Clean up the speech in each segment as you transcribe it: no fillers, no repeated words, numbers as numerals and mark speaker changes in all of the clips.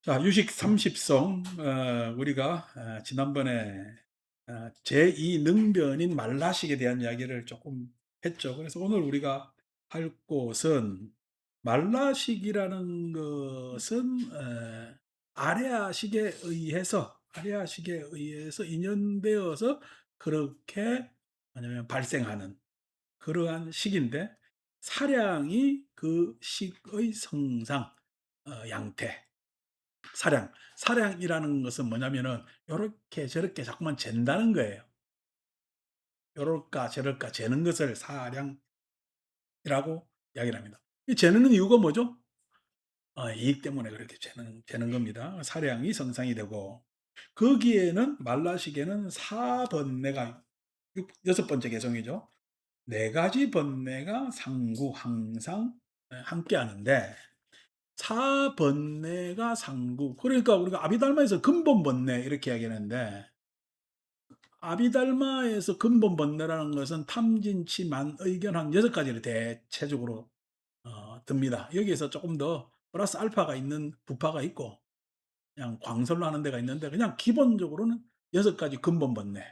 Speaker 1: 자, 유식 30성, 우리가 지난번에 제2 능변인 말라식에 대한 이야기를 조금 했죠. 그래서 오늘 우리가 할 곳은 말라식이라는 것은 아레아식에 의해서 인연되어서 그렇게 뭐냐면 발생하는 그러한 식인데, 사량이 그 식의 성상, 양태. 사량이라는 것은 뭐냐면은 요렇게 저렇게 자꾸만 잰다는 거예요. 요럴까 저럴까 재는 것을 사량이라고 이야기를 합니다. 이 재는 이유가 뭐죠? 이익 때문에 그렇게 재는 겁니다. 사량이 성상이 되고, 거기에는 말라식에는 사번뇌가 여섯 번째 개성이죠. 네 가지 번뇌가 상구 항상 함께 하는데, 사번뇌가 상구, 그러니까 우리가 아비달마에서 근본번뇌 이렇게 이야기하는데, 아비달마에서 근본번뇌라는 것은 탐진치 만의견 한 여섯 가지를 대체적으로 듭니다. 여기에서 조금 더 플러스 알파가 있는 부파가 있고, 그냥 광설로 하는 데가 있는데, 그냥 기본적으로는 여섯 가지 근본번뇌.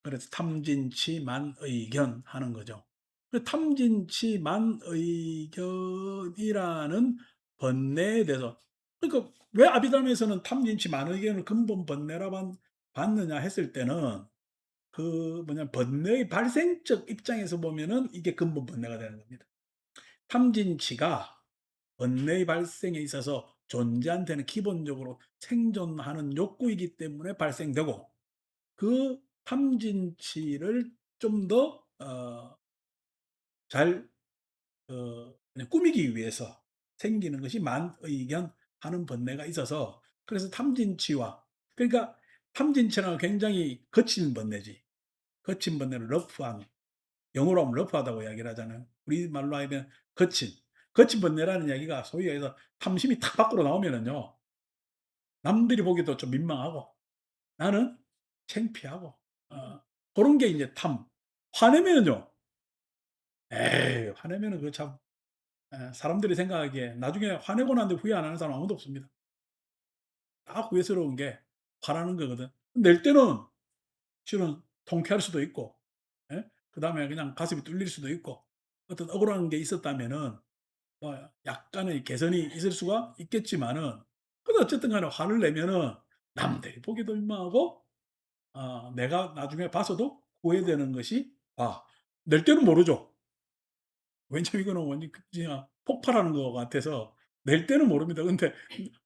Speaker 1: 그래서 탐진치 만의견 하는 거죠. 그 탐진치 만의견이라는 번뇌에 대해서, 그러니까 왜 아비담에서는 탐진치 만의견을 근본 번뇌라만 봤느냐 했을 때는, 그 뭐냐 번뇌의 발생적 입장에서 보면은 이게 근본 번뇌가 되는 겁니다. 탐진치가 번뇌의 발생에 있어서 존재한 데는 기본적으로 생존하는 욕구이기 때문에 발생되고, 그 탐진치를 좀 더 잘 그냥 꾸미기 위해서 생기는 것이 만의견 하는 번뇌가 있어서, 그래서 탐진치와, 그러니까 탐진치는 굉장히 거친 번뇌지. 거친 번뇌를 러프한, 영어로 하면 러프하다고 이야기를 하잖아요. 우리말로 하면 거친 번뇌라는 이야기가 소위 해서 탐심이 탁 밖으로 나오면은요, 남들이 보기도 좀 민망하고 나는 창피하고, 그런 게 이제 탐. 화내면은요, 에이, 화내면은 그 참, 사람들이 생각하기에 나중에 화내고 난 뒤에 후회 안 하는 사람 아무도 없습니다. 다 후회스러운 게 화나는 거거든. 낼 때는 실은 통쾌할 수도 있고, 예? 그다음에 그냥 가슴이 뚫릴 수도 있고, 어떤 억울한 게 있었다면은 뭐 약간의 개선이 있을 수가 있겠지만은, 근데 어쨌든 간에 화를 내면은 남들이 보기도 민망하고, 내가 나중에 봐서도 후회되는 것이 낼 때는 모르죠. 왜냐면 이거는 완전 그냥 폭발하는 것 같아서 낼 때는 모릅니다. 근데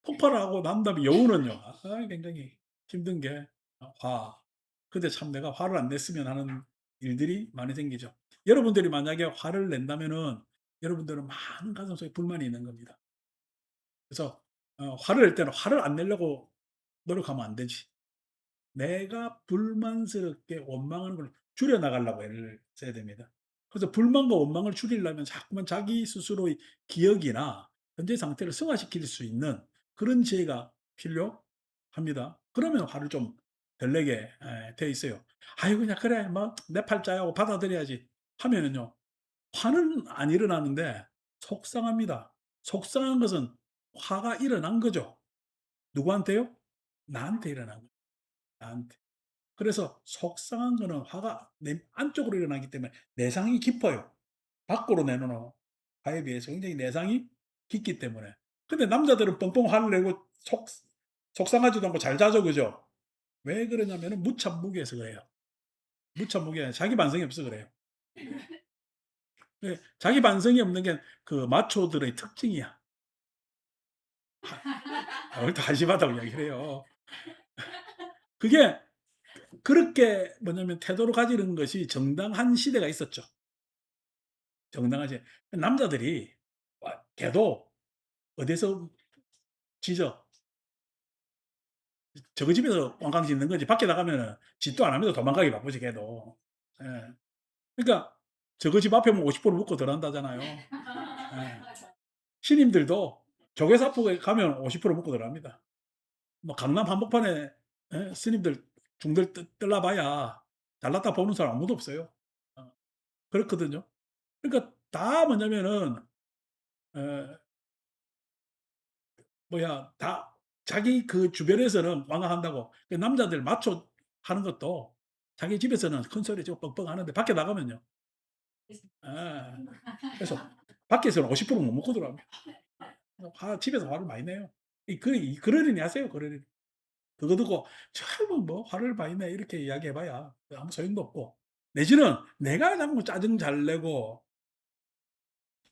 Speaker 1: 폭발하고 난 다음에 여우는요. 굉장히 힘든 게 화. 근데 참 내가 화를 안 냈으면 하는 일들이 많이 생기죠. 여러분들이 만약에 화를 낸다면은 여러분들은 많은 가슴속에 불만이 있는 겁니다. 그래서 화를 낼 때는 화를 안 내려고 노력하면 안 되지. 내가 불만스럽게 원망하는 걸 줄여 나가려고 애를 써야 됩니다. 그래서 불만과 원망을 줄이려면 자꾸만 자기 스스로의 기억이나 현재 상태를 승화시킬 수 있는 그런 지혜가 필요합니다. 그러면 화를 좀 덜 내게 돼 있어요. "아유 그냥 그래 뭐 내 팔자야 하고 받아들여야지." 하면은요, 화는 안 일어나는데 속상합니다. 속상한 것은 화가 일어난 거죠. 누구한테요? 나한테 일어난 거예요, 나한테. 그래서 속상한 거는 화가 내 안쪽으로 일어나기 때문에 내상이 깊어요. 밖으로 내놓은 화에 비해서 굉장히 내상이 깊기 때문에. 근데 남자들은 뻥뻥 화를 내고 속상하지도 않고 잘 자죠. 그죠? 왜 그러냐면은 무참무게해서 그래요. 무참무게, 자기 반성이 없어서 그래요. 예, 자기 반성이 없는 게 그 마초들의 특징이야. 왜 또 한심하다고 이야기를 해요. 그게 그렇게 뭐냐면 태도를 가지는 것이 정당한 시대가 있었죠. 정당하지. 남자들이 걔도 어디서 지져. 저거 집에서 꽝꽝 짖는 거지. 밖에 나가면은 짓도 안 하면서 도망가기 바쁘지 걔도. 예. 그러니까 저거 집 앞에 오면 50% 묻고 들어간다잖아요. 예. 신임들도 조개사 앞에 가면 50% 묻고 들어갑니다. 뭐 강남 한복판에, 스님들 중들 떠나 봐야 잘났다 보는 사람 아무도 없어요. 어, 그렇거든요. 그러니까 다 뭐냐면은 에 뭐야 다 자기 그 주변에서는 완강한다고. 그 남자들 마초 하는 것도 자기 집에서는 큰 소리 치고 뻥뻥 하는데 밖에 나가면요. 예. 그래서 밖에서는 50%못 먹거들어요. 집에서 화를 많이 내요. 이 그러려니 하세요, 그러려니. 그거 듣고 "젊은 뭐 화를 많이 내." 이렇게 이야기해 봐야 아무 소용도 없고, 내지는 내가 자꾸 짜증 잘 내고,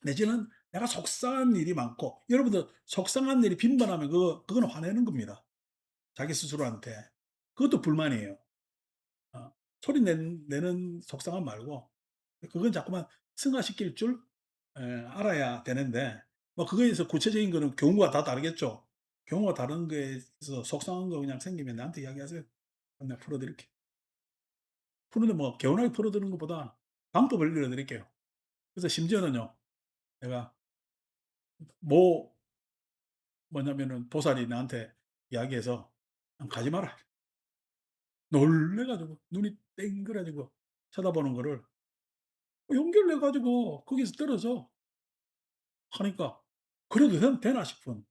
Speaker 1: 내지는 내가 속상한 일이 많고, 여러분들 속상한 일이 빈번하면 그거는 화내는 겁니다, 자기 스스로한테. 그것도 불만이에요. 어. 소리 내는 속상함 말고 그건 자꾸만 승화시킬 줄 알아야 되는데, 뭐 그거에 대해서 구체적인 거는 경우가 다 다르겠죠. 경우가 다른 거에 있어서 속상한 거 그냥 생기면 나한테 이야기하세요. 그럼 내가 풀어 드릴게. 푸는데 뭐 개운하게 풀어드리는 것보다 방법을 알려 드릴게요. 그래서 심지어는요, 내가 뭐 뭐냐면은 보살이 나한테 이야기해서 가지 마라." 놀래 가지고 눈이 땡그래지고 쳐다보는 거를 연결돼 가지고 거기서 떨어져 하니까 '그래도 되나?' 싶은,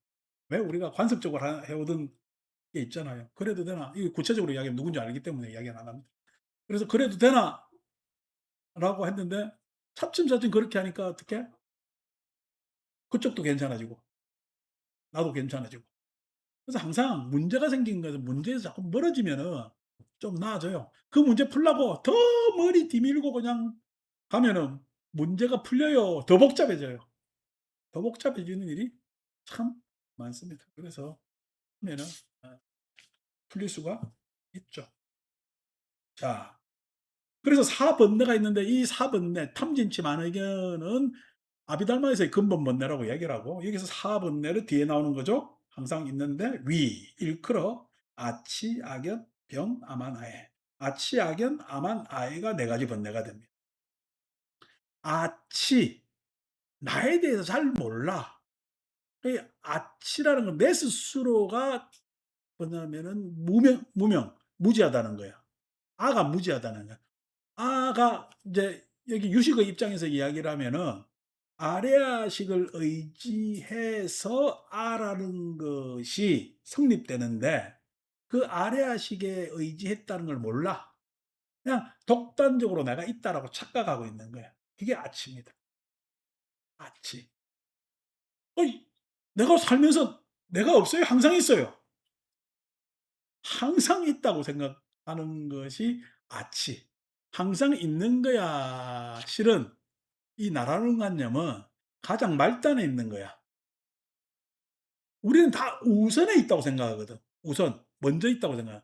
Speaker 1: 왜 우리가 관습적으로 해 오던 게 있잖아요. '그래도 되나?' 이거 구체적으로 이야기하면 누군지 알기 때문에 이야기는 안 합니다. 그래서 '그래도 되나?'라고 했는데 차츰차츰 그렇게 하니까 어떻게 그쪽도 괜찮아지고 나도 괜찮아지고. 그래서 항상 문제가 생긴 것은 문제에서 자꾸 멀어지면은 좀 나아져요. 그 문제 풀려고 더 머리 디밀고 그냥 가면은 문제가 풀려요. 더 복잡해져요. 더 복잡해지는 일이 참 많습니다. 그래서 하면은 아 풀릴 수가 있죠. 자, 그래서 사번뇌가 있는데 이 사번뇌 탐진치 만의견은 아비달마에서의 근본 번뇌라고 얘기를 하고, 여기서 사번뇌를 뒤에 나오는 거죠. 항상 있는데 위, 일컬어 아치, 악연, 병, 아만, 아해. 아치, 악연, 아만, 아해가 네 가지 번뇌가 됩니다. 아치, 나에 대해서 잘 몰라. 이 아치라는 건 내 스스로가 뭐냐면은 무지하다는 거야. 아가 무지하다는 거야. 아가 이제 여기 유식의 입장에서 이야기를 하면은 아래아식을 의지해서 아라는 것이 성립되는데, 그 아래아식에 의지했다는 걸 몰라. 그냥 독단적으로 내가 있다라고 착각하고 있는 거야. 그게 아치입니다. 아치. 어이, 내가 살면서 내가 없어요? 항상 있어요. 항상 있다고 생각하는 것이 아치. 항상 있는 거야. 실은 이 나라는 관념은 가장 말단에 있는 거야. 우리는 다 우선에 있다고 생각하거든. 우선 먼저 있다고 생각해.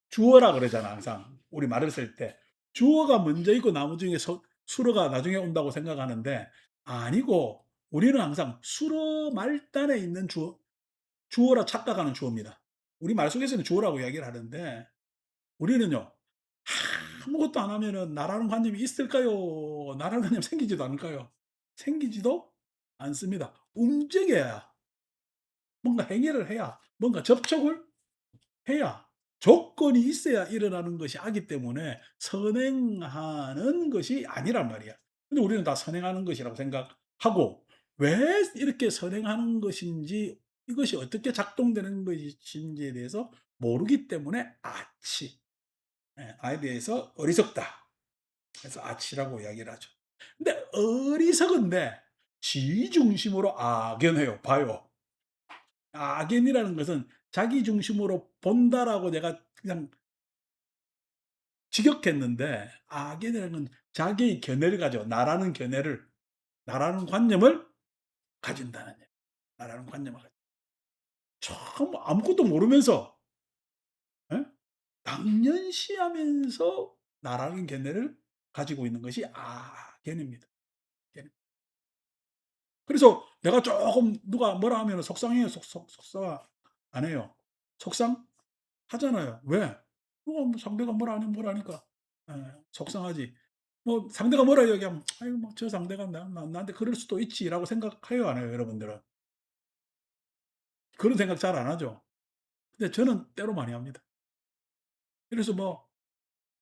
Speaker 1: 주어라 그러잖아, 항상 우리 말을 쓸 때. 주어가 먼저 있고 나머지 중에 수어가 나중에 온다고 생각하는데, 아니고 우리는 항상 수어 말단에 있는 주어라 착각하는 주어입니다. 우리 말 속에서는 주어라고 이야기를 하는데, 우리는요 아무것도 안 하면은 나라는 관념이 있을까요? 나라는 관념 생기지도 않을까요? 생기지도 않습니다. 움직여야, 뭔가 행위를 해야, 뭔가 접촉을 해야, 조건이 있어야 일어나는 것이 아기 때문에 선행하는 것이 아니란 말이야. 근데 우리는 다 선행하는 것이라고 생각하고, 왜 이렇게 선행하는 것인지, 이것이 어떻게 작동되는 것인지에 대해서 모르기 때문에 아치, 아에 대해서 어리석다. 그래서 아치라고 이야기를 하죠. 근데 어리석은데 지 중심으로 악연해요. 봐요. 악연이라는 것은 자기 중심으로 본다라고 내가 그냥 직역했는데, 악연이라는 건 자기의 견해를 가져, 나라는 관념을 가진다는 얘기예요. 나라는 관념을 가진. 참 아무것도 모르면서 예? 당연시하면서 나라는 견해를 가지고 있는 것이 악연입니다. 악연. 그래서 내가 조금 누가 뭐라 하면은 속상해요. 속상 안 해요. 속상하잖아요. 왜? 뭐 상대가 뭐라 하니까 속상하지. 뭐 상대가 뭐라 이야기하면 '아유 뭐 저 상대가 나한테 그럴 수도 있지.'라고 생각해요, 안 해요, 여러분들은? 그런 생각 잘 안 하죠. 근데 저는 때로 많이 합니다. 그래서 뭐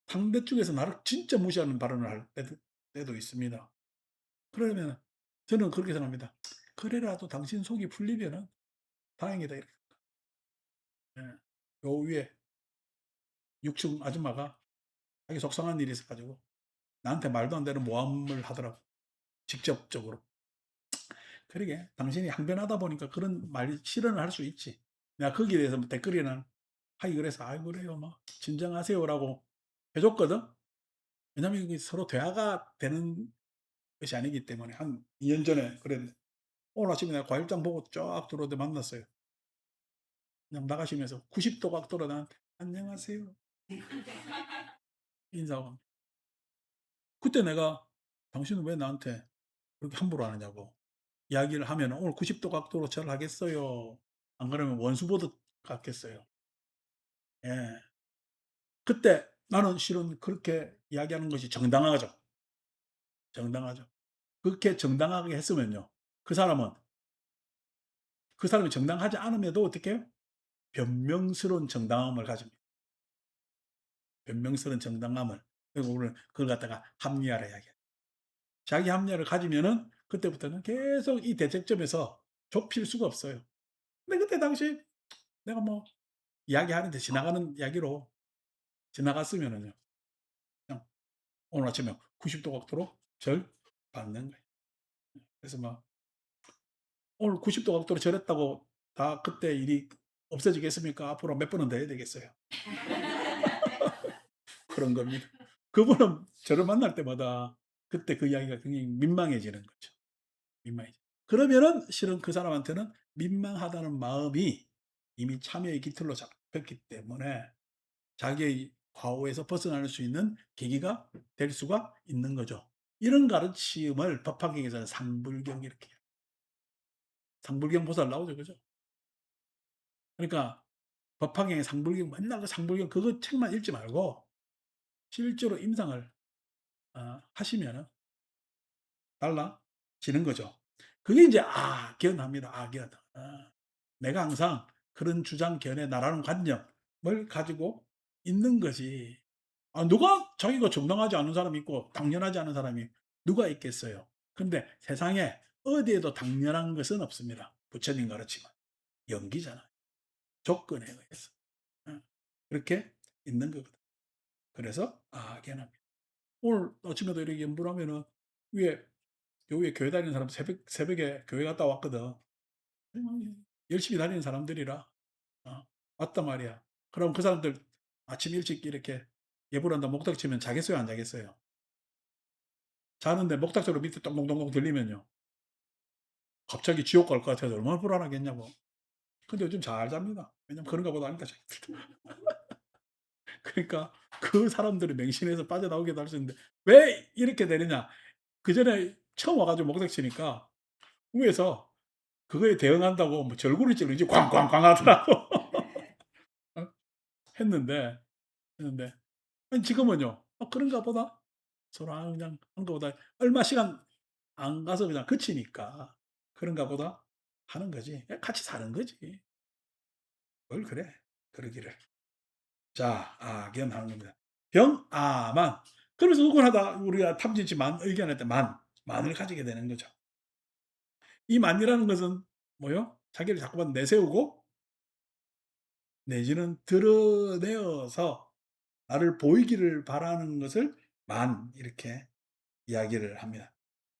Speaker 1: 상대 쪽에서 나를 진짜 무시하는 발언을 할 때도 있습니다. 그러면은 저는 그렇게 생각합니다. '그래라도 당신 속이 풀리면은 다행이다.' 이렇게. 예. 요 위에 6층 아줌마가 자기 속상한 일이 있어 가지고 나한테 말도 안 되는 모함을 하더라고, 직접적으로. 그러게 당신이 항변하다 보니까 그런 말 실언을 할 수 있지. 내가 거기에 대해서 뭐 댓글이나 하기 그래서 "아이 그래요." 막 "진정하세요."라고 해 줬거든. 왜냐면 이게 서로 대화가 되는 것이 아니기 때문에 한 2년 전에 그랬는데 오늘 아침에 내가 과일장 보고 쫙 들어오는데 만났어요. 그냥 나가시면서 90도 각도로 나한테 "안녕하세요." 인사하고. 그때 내가 "당신은 왜 나한테 그렇게 함부로 하느냐."고 이야기를 하면은 "오늘 90도 각도로 절을 하겠어요." 안 그러면 원수 보듯 갚겠어요. 예. 그때 나는 실은 그렇게 이야기하는 것이 정당하죠. 정당하죠. 그렇게 정당하게 했으면요. 그 사람은 그 사람이 정당하지 않음에도 어떻게 해요? 변명스러운 정당함을 가집니다. 변명스러운 정당함을. 그리고 우리는 그걸 갖다가 합리화라 이야기해요. 자기 합리화를 가지면은 그때부터는 계속 이 대책점에서 좁힐 수가 없어요. 근데 그때 당시 내가 뭐 이야기하는데 지나가는 이야기로 지나갔으면은요. 그냥 오늘 아침에 90도 각도로 절 받는 거예요. 그래서 막 오늘 90도 각도로 절했다고 다 그때 일이 없어지겠습니까? 앞으로 몇 번은 더 해야 되겠어요. 그런 겁니다. 그분은 저를 만날 때마다 그때 그 이야기가 굉장히 민망해지는 거죠. 민망해져. 그러면은 실은 그 사람한테는 민망하다는 마음이 이미 참여의 깃털로 잡혔기 때문에 자기의 과오에서 벗어날 수 있는 계기가 될 수가 있는 거죠. 이런 가르침을 법화경에서는 상불경 이렇게 해요. 상불경 보살 나오죠. 그죠? 그러니까 법화경에 상불경 맨날 그 상불경 그거 책만 읽지 말고 실제로 임상을 하시면은 달라지는 거죠. 그게 인제 악연합니다, 악연. 내가 항상 그런 주장, 견해, 나라는 관념을 가지고 있는 것이 누가 자기가 정당하지 않은 사람이 있고 당연하지 않은 사람이 누가 있겠어요. 근데 세상에 어디에도 당연한 것은 없습니다. 부처님 가르침은. 연기잖아요. 조건에 의해서. 어. 그렇게 있는 거거든. 그래서 악연합니다. 오늘 아침에도 이렇게 연불 하면은 위에 요 위에 교회 다니는 사람 새벽에 교회 갔다 왔거든. 열심히 다니는 사람들이라 왔단 말이야. 그럼 그 사람들 아침 일찍 이렇게 예불 한다고 목탁 치면 자겠어요, 안 자겠어요? 자는데 목탁 소리 밑에 동동동동 들리면요. 갑자기 지옥 갈 것 같아서 얼마나 불안하겠냐고. 근데 요즘 잘 잡니다. 왜냐면 그런가 보다 하니까 자기들. 그러니까 그 사람들이 맹신해서 빠져나오기도 할 수 있는데 왜 이렇게 되느냐. 그전에 처음 와 가지고 목탁 치니까 위에서 그거에 대응한다고 뭐 절구를 찌르는지 꽝꽝꽝 하더라고. 어? 했는데 했는데 아니 지금은요. 그런가 보다. 서로 그냥 한 거보다 얼마 시간 안 가서 그냥 그치니까 그런가 보다 하는 거지. 그냥 같이 사는 거지. 뭘 그래. 그러기를. 자, 악연하는 겁니다. 만. 그러면서 억울하다. 우리가 탐진치 만 의견할 때 만을 가지게 되는 거죠. 이 만이라는 것은 뭐요? 자기를 자꾸만 내세우고 내지는 드러내어서 나를 보이기를 바라는 것을 만 이렇게 이야기를 합니다.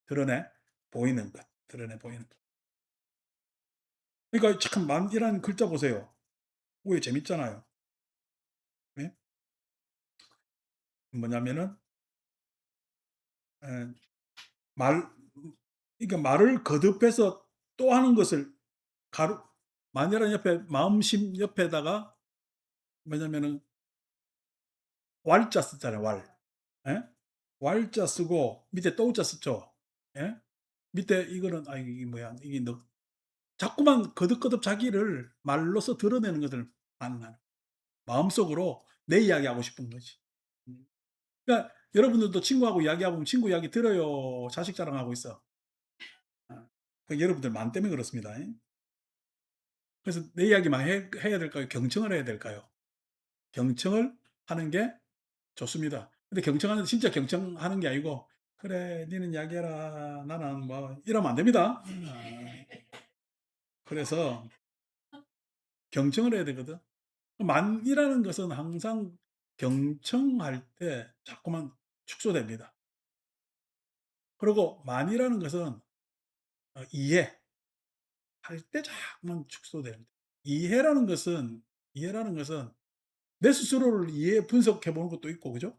Speaker 1: 드러내 보이는 것. 드러내 보이는 것. 그러니까 참 만이라는 글자 보세요. 왜 재밌잖아요. 예? 뭐냐면은 에, 말 그러니까 말을 거듭해서 또 하는 것을 가로 만이라는 옆에 마음심 옆에다가 뭐냐면은 왈자 썼잖아요, 왈. 예? 왈자 쓰고 밑에 또 우자 썼죠. 예? 밑에 이거는 이게 뭐야? 이게 너 자꾸만 거듭거듭 자기를 말로써 드러내는 것을 만나는 마음속으로 내 이야기하고 싶은 거지. 음. 그러니까 여러분들도 친구하고 이야기하고 보면 친구 이야기 들어요. 자식 자랑하고 있어. 여러분들 만 때문에 그렇습니다. 그래서 내 이야기만 해야 될까요? 경청을 해야 될까요? 경청을 하는 게 좋습니다. 근데 경청하는 진짜 경청하는 게 아니고 "그래 니는 이야기해라. 나는 뭐" 이러면 안 됩니다. 그래서 경청을 해야 되거든. 만이라는 것은 항상 경청할 때 자꾸만 축소됩니다. 그리고 만이라는 것은 이해할 때 자꾸만 축소됩니다. 이해라는 것은 이해라는 것은 내 스스로를 분석해 보는 것도 있고, 그죠?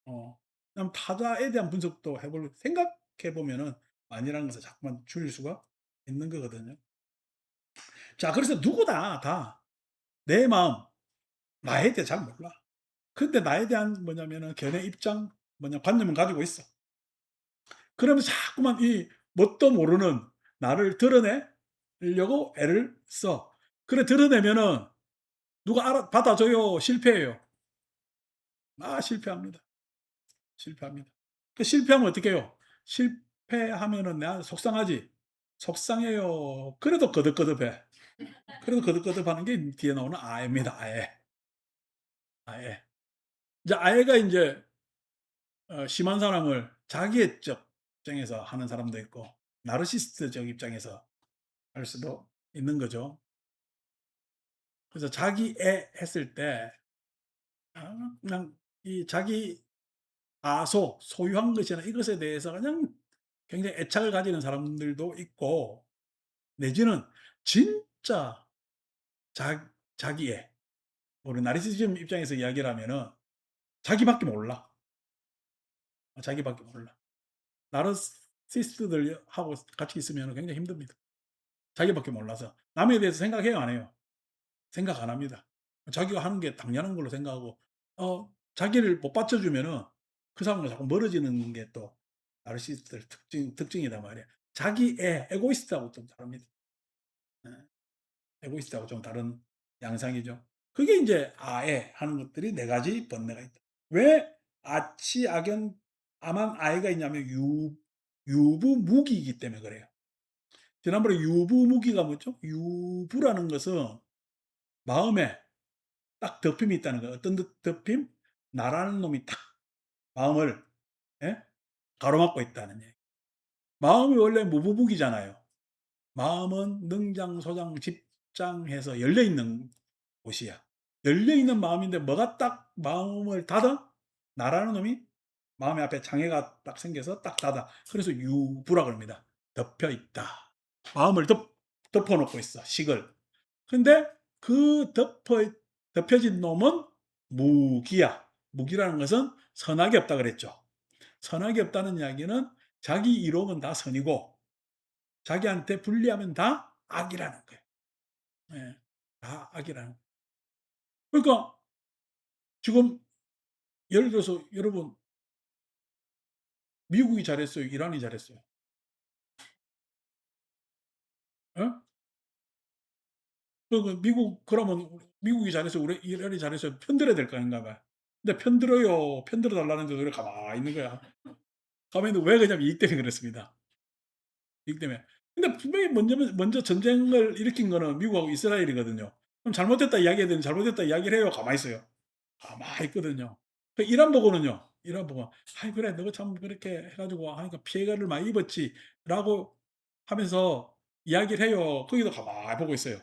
Speaker 1: 그다음 타자에 대한 분석도 생각해 보면은 만이라는 것을 자꾸만 줄일 수가 있는 거거든요. 자, 그래서 누구나 다 내 마음, 나에 대해 잘 몰라. 근데 나에 대한 뭐냐면은 견해, 입장, 관념은 가지고 있어. 그러면서 자꾸만 이 뭣도 모르는 나를 드러내려고 애를 써. 그래 드러내면은 누가 받아줘요? 실패해요? 실패합니다. 실패합니다. 그 실패하면 어떻게 해요? 실패하면은 내가 속상하지. 속상해요. 그래도 거듭거듭해. 그래도 거듭거듭하는 게 뒤에 나오는 아입니다. 아예. 아예. 이제 아예가 인제 심한 사람을 자기애적 입장에서 하는 사람도 있고 나르시시스트적 입장에서 할 수도 있는 거죠. 그래서 자기애 했을 때 그냥 이 자기 소유한 것이나 이것에 대해서 그냥 굉장히 애착을 가지는 사람들도 있고, 내지는 진짜 자기애, 우리 나르시시즘 입장에서 이야기를 하면은 자기밖에 몰라. 자기밖에 몰라. 나르시시스트들하고 같이 있으면은 굉장히 힘듭니다. 자기밖에 몰라서. 남에 대해서 생각해요, 안 해요? 생각 안 합니다. 자기가 하는 게 당연한 걸로 생각하고 자기를 못 받쳐주면은 그 사람과 자꾸 멀어지는 게 또 나르시시스트들 특징이단 말이에요. 자기애, 에고이스트하고 좀 다릅니다. 예. 에고이스트하고 좀 다른 양상이죠. 그게 인제 아애 하는 것들이 네 가지 번뇌가 있다. 왜 아치, 악연, 암한, 아애가 있냐면 유부무기이기 때문에 그래요. 지난번에 유부무기가 뭐죠? 유부라는 것은 마음에 딱 덮임이 있다는 거예요. 어떤 덮임? 나라는 놈이 딱 마음을, 예? 가로막고 있다는 얘기. 마음이 원래 무부복이잖아요. 마음은 능장소장 집장해서 열려 있는 곳이야. 열려 있는 마음인데 뭐가 딱 마음을 닫아? 나라는 놈이 마음의 앞에 장애가 딱 생겨서 딱 닫아. 그래서 유부라 그럽니다. 덮여 있다. 마음을 덮어 놓고 있어, 식을. 근데 그 덮여진 놈은 무기야. 무기라는 것은 선악이 없다 그랬죠. 선악이 없다는 이야기는 자기 이로움은 다 선이고 자기한테 불리하면 다 악이라는 거예요. 예. 다 악이라는. 그러니까 지금 예를 들어서 여러분, 미국이 잘했어요? 이란이 잘했어요? 예? 미국, 그러면 미국이 잘해서 우리 이란이 잘해서 편들어야 될 거 아닌가 봐요. 근데 편들어요. 편들어 달라는데 왜 가만히 있는 거야. 가만히 있는데 왜 그러냐면 이익 때문에 그렇습니다. 이익 때문에. 근데 분명히 먼저 전쟁을 일으킨 거는 미국하고 이스라엘이거든요. 그럼 잘못됐다 이야기해야 되는 잘못됐다 이야기를 해요? 가만히 있어요? 가만히 있거든요. 그 이란 보고는요. 이란 보고 "아이 그래. 너가 참 그렇게 해 가지고 하니까 피해를 많이 입었지."라고 하면서 이야기를 해요. 거기도 가만히 보고 있어요.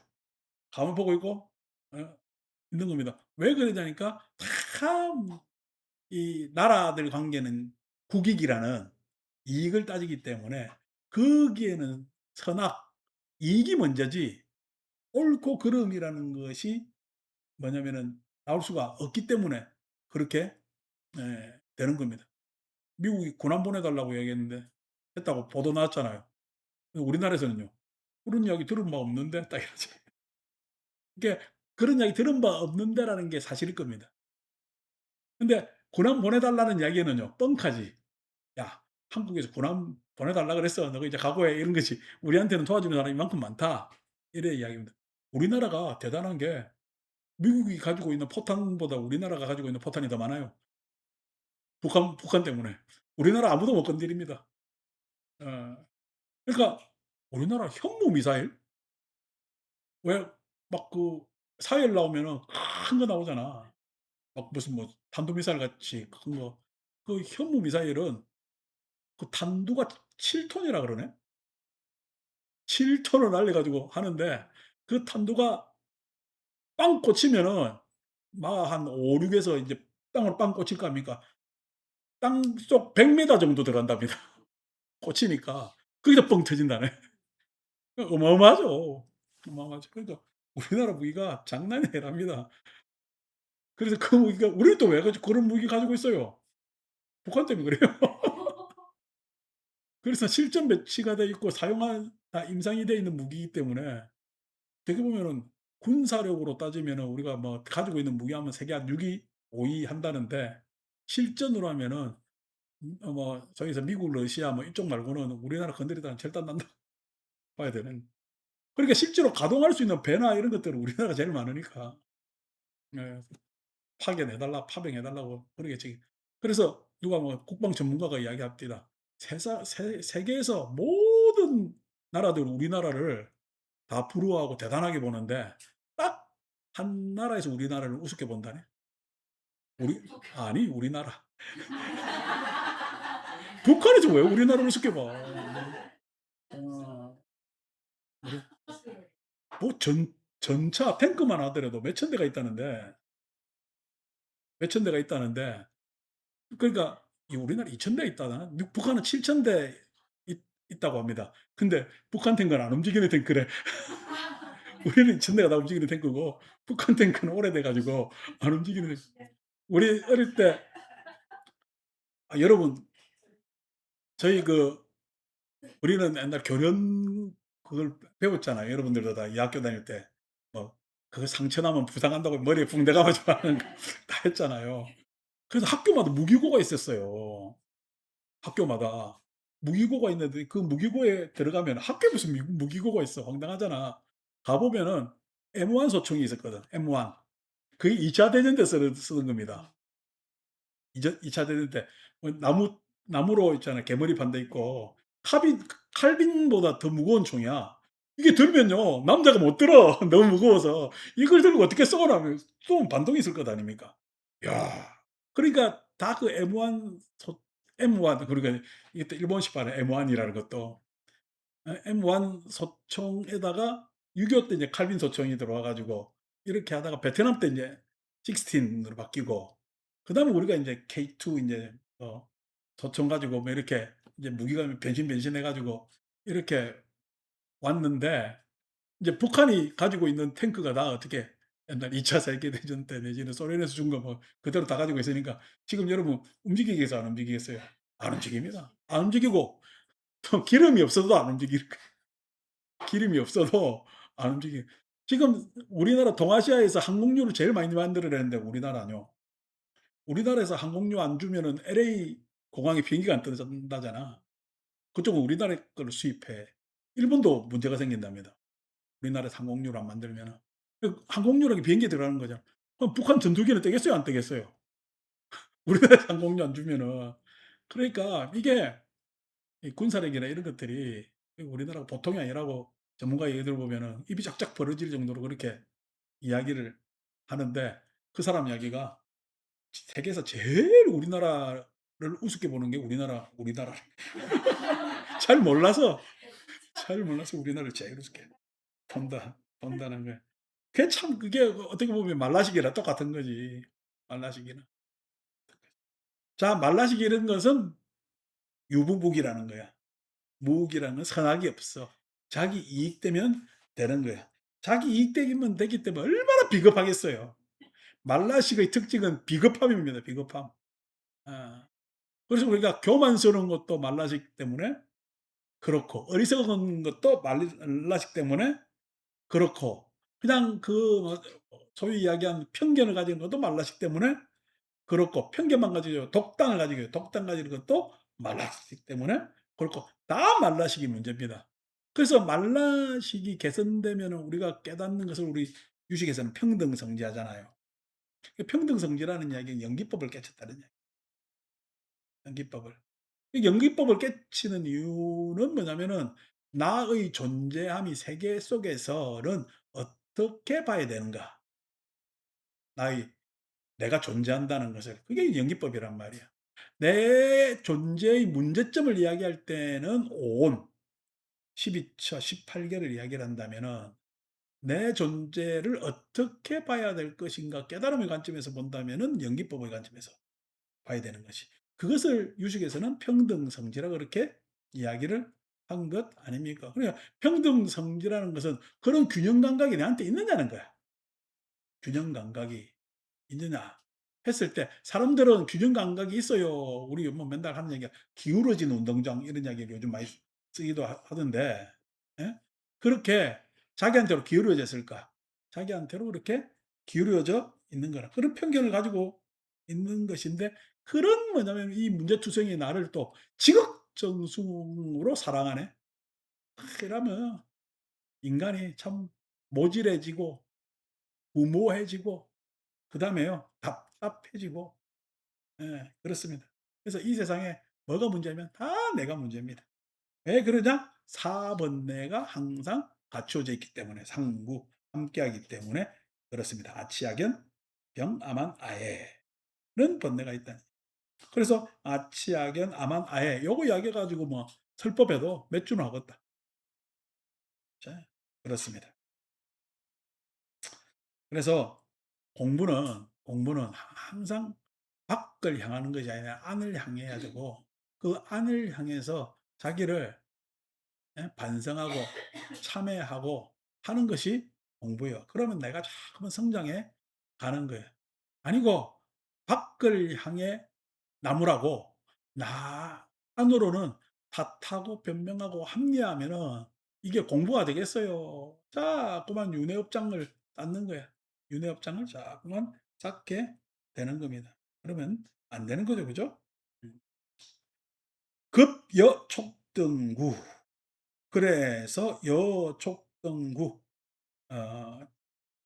Speaker 1: 가만히 보고 있고 있는 겁니다. 왜 그러냐니까 참 이 나라들 관계는 국익이라는 이익을 따지기 때문에 거기에는 선악, 이익이 먼저지 옳고 그름이라는 것이 뭐냐면은 나올 수가 없기 때문에 그렇게 되는 겁니다. 미국이 군함 보내 달라고 얘기했는데 했다고 보도 나왔잖아요. 우리나라에서는요. "그런 이야기 들은 바 없는데." 딱 이러지. 그러니까 그런 이야기 들은 바 없는데라는 게 사실일 겁니다. 근데 군함 보내 달라는 이야기는요, 뻥카지. "야, 한국에서 군함 보내 달라 그랬어. 너가 이제 각오해." 이런 것이 "우리한테는 도와주는 사람이 이만큼 많다." 이래 이야기입니다. 우리나라가 대단한 게 미국이 가지고 있는 포탄보다 우리나라가 가지고 있는 포탄이 더 많아요. 북한 때문에. 우리나라 아무도 못 건드립니다. 어. 그러니까 우리나라 현무 미사일 왜 막 사일 나오면은 큰 거 나오잖아. 막 무슨 뭐 탄도미사일 같이 큰 거. 그 현무 미사일은 그 탄두가 7 톤이라 그러네. 7 톤을 날려 가지고 하는데 그 탄두가 빵 꽂히면은 막 한 5-6 에서 이제 땅으로 빵 꽂힐 거 아닙니까? 땅속 100 미터 정도 들어간답니다. 꽂히니까. 거기서 뻥 터진다네. 어마어마하죠. 어마어마하죠. 그러니까 우리나라 무기가 장난이 아니랍니다. 그래서 그 무기가 우리는 또 왜 그런 무기 가지고 있어요? 북한 때문에 그래요. 그래서 실전 배치가 돼 있고 사용한 다 임상이 돼 있는 무기이기 때문에 어떻게 보면은 군사력으로 따지면은 우리가 뭐 가지고 있는 무기하면 세계 한 6 위, 5위 한다는데 실전으로 하면은 뭐 저기서 미국, 러시아 뭐 이쪽 말고는 우리나라 건드리다가 절단 난다 봐야 되는. 그러니까 실제로 가동할 수 있는 배나 이런 것들은 우리나라가 제일 많으니까. 예. 파견해 달라, 파병해 달라고 그러겠지. 그래서 누가 뭐 국방 전문가가 이야기합니다. 세계에서 모든 나라들은 우리나라를 다 부러워하고 대단하게 보는데 딱 한 나라에서 우리나라를 우습게 본다네. 우리 아니 우리나라. 북한에서 왜 우리나라를 우습게 봐. 어. 우리 뭐 전차 탱크만 하더라도 몇 천 대가 있다는데 몇 천 대가 있다는데 그러니까 이 우리나라 2천 대 있다나? 북한은 7천 대 있다고 합니다. 근데 북한 탱크는 안 움직이는 탱크래. 우리는 2천 대가 다 움직이는 탱크고 북한 탱크는 오래돼 가지고 안 움직이는 우리 어릴 때 여러분 저희 우리는 옛날 교련 그걸 배웠잖아요. 여러분들도 다 이 학교 다닐 때. 뭐 그거 상처 나면 부상한다고 머리에 붕대 감아주고 하는 거 다 했잖아요. 그래서 학교마다 무기고가 있었어요. 학교마다. 무기고가 있는데 그 무기고에 들어가면 학교에 무슨 무기고가 있어. 황당하잖아. 가 보면은 M1 소총이 있었거든. M1. 그게 2차 대전 때 쓰는 겁니다. 2차 대전 때 뭐 나무로 있잖아요. 개머리판 돼 있고 칼빈보다 더 무거운 총이야. 이게 들면요. 남자가 못 들어. 너무 무거워서. 이걸 들고 어떻게 쏘라면 쏘면 반동이 있을 것 아닙니까? 야. 그러니까 다 그 M1 그러니까 이게 또 일본식 발음 M1이라는 것도 M1 소총에다가 6.25 때 이제 칼빈 소총이 들어와 가지고 이렇게 하다가 베트남 때 이제 16으로 바뀌고 그다음에 우리가 인제 K2 인제 소총 가지고 뭐 이렇게 이제 무기가 변신해 가지고 이렇게 왔는데 이제 북한이 가지고 있는 탱크가 다 어떻게 옛날 2차 세계대전 때 내지는 소련에서 준 거 뭐 그대로 다 가지고 있으니까 지금 여러분 움직이겠어요? 안 움직이겠어요? 안 움직입니다. 안 움직이고 또 기름이 없어도 안 움직일 거예요. 기름이 없어도 안 움직여요. 지금 우리나라 동아시아에서 항공유를 제일 많이 만들어내는데 우리나라요. 우리나라에서 항공유 안 주면은 LA 공항에 비행기가 안 떠진다잖아. 그쪽은 우리나라 거를 수입해. 일본도 문제가 생긴답니다. 우리나라에서 항공유를 안 만들면은. 항공유라는 게 비행기에 들어가는 거잖아. 그럼 북한 전투기는 떼겠어요, 안 떼겠어요? 우리나라에서 항공유 안 주면은. 그러니까 이게 이 군사력이나 이런 것들이 우리나라가 보통이 아니라고 전문가 얘기 들어보면은 입이 짝짝 벌어질 정도로 그렇게 이야기를 하는데 그 사람 이야기가 세계에서 제일 우리나라를 우습게 보는 게 우리나라. 잘 몰라서, 잘 몰라서 우리나라를 제일 우습게 본다는 거야. 그게 참 그게 어떻게 보면 말라시기랑 똑같은 거지. 말라시기는. 자, 말라시기 이런 것은 유부북이라는 거야. 무기라는 건 선악이 없어. 자기 이익되면 되는 거야. 자기 이익되기면 되기 때문에 얼마나 비겁하겠어요. 말라식의 특징은 비겁함입니다. 비겁함. 아. 그래서 우리가 교만스러운 것도 말라식 때문에 그렇고 어리석은 것도 말라식 때문에 그렇고 그냥 뭐 소위 이야기한 편견을 가진 것도 말라식 때문에 그렇고 편견만 가지고 독단을 가지고 독단 가지는 것도 말라식 때문에 그렇고 다 말라식이 문제입니다. 그래서 말라식이 개선되면은 우리가 깨닫는 것을 우리 유식에서는 평등성지하잖아요. 그 평등성지라는 이야기는 연기법을 깨쳤다는 이야기 연기법을. 이 연기법을 깨치는 이유는 뭐냐면은 나의 존재함이 세계 속에서는 어떻게 봐야 되는가. 나의 내가 존재한다는 것을. 그게 연기법이란 말이야. 내 존재의 문제점을 이야기할 때는 온 12처 18개를 이야기를 한다면은 내 존재를 어떻게 봐야 될 것인가 깨달음의 관점에서 본다면은 연기법의 관점에서 봐야 되는 것이. 그것을 유식에서는 평등성지라 그렇게 이야기를 한 것 아닙니까? 그러니까 평등성지라는 것은 그런 균형 감각이 내한테 있느냐는 거야. 균형 감각이 있느냐 했을 때 사람들은 균형 감각이 있어요. 우리 뭐 맨날 하는 얘기가 기울어진 운동장 이런 이야기를 요즘 많이 쓰기도 하던데 예? 그렇게 자기한테로 기울어졌을까? 자기한테로 그렇게 기울어져 있는 거라. 그런 편견을 가지고 있는 것인데 그런 뭐냐면 이 문제투성이 나를 또 지극정성으로 사랑하네. 그러면 인간이 참 모질해지고 무모해지고 그다음에요 답답해지고 예 그렇습니다. 그래서 이 세상에 뭐가 문제면 다 내가 문제입니다. 왜 그러냐? 사번뇌가 항상 갖추어져 있기 때문에 상부 함께하기 때문에 그렇습니다. 아치아견 병아만 아해는 번뇌가 있다. 그래서 아치아견 아만 아해 요거 이야기해 가지고 뭐 설법해도 몇 주는 하겠다. 자 그렇습니다. 그래서 공부는 항상 밖을 향하는 것이 아니라 안을 향해야 되고 그 안을 향해서 자기를 예 반성하고 참회하고 하는 것이 공부예요. 그러면 내가 자꾸만 성장해 가는 거예요. 아니고 밖을 향해 나무라고 나 안으로는 탓하고 변명하고 합리화하면은 이게 공부가 되겠어요. 자꾸만 윤회업장을 쌓는 거야. 윤회업장을 자꾸만 쌓게 되는 겁니다. 그러면 안 되는 거죠. 그죠? 음. 급여촉등구. 그래서 여촉등구 어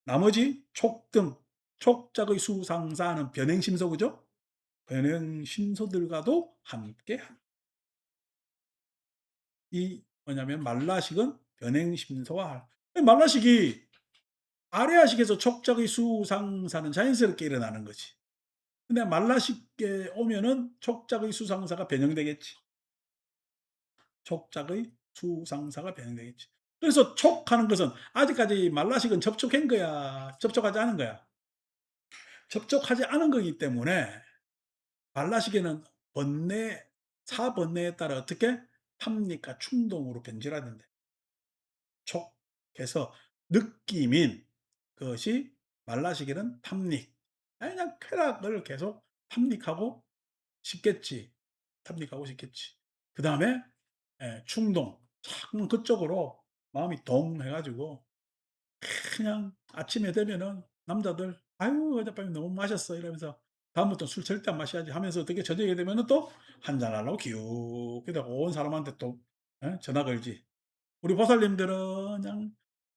Speaker 1: 나머지 촉등, 촉작의 수상사는 변행심소 그죠? 변행심소들과도 함께한 이 뭐냐면 말라식은 변행심소와 말라식이 아래아식에서 촉작의 수상사는 자연스럽게 일어나는 거지. 근데 말라식에 오면은 촉작의 수상사가 변형되겠지. 촉작의 수상사가 변형되겠지. 그래서 촉하는 것은 아직까지 말라식은 접촉한 거야. 접촉하지 않은 거야. 접촉하지 않은 거기 때문에 말라식에는 번뇌, 사번뇌에 따라 어떻게 탐닉과 충동으로 변질하는데 촉해서 느낌인 그것이 말라시기는 탐닉. 그냥 쾌락을 계속 탐닉하고 싶겠지. 탐닉하고 싶겠지. 그 다음에 충동. 자꾸 그쪽으로 마음이 동해가지고 그냥 아침에 되면은 남자들 아유 어젯밤에 너무 마셨어 이러면서 다음부터 술 절대 안 마셔야지 하면서 어떻게 저녁에 되면은 또 한잔 하려고 기웃기웃 온 사람한테 또 전화 걸지. 우리 보살님들은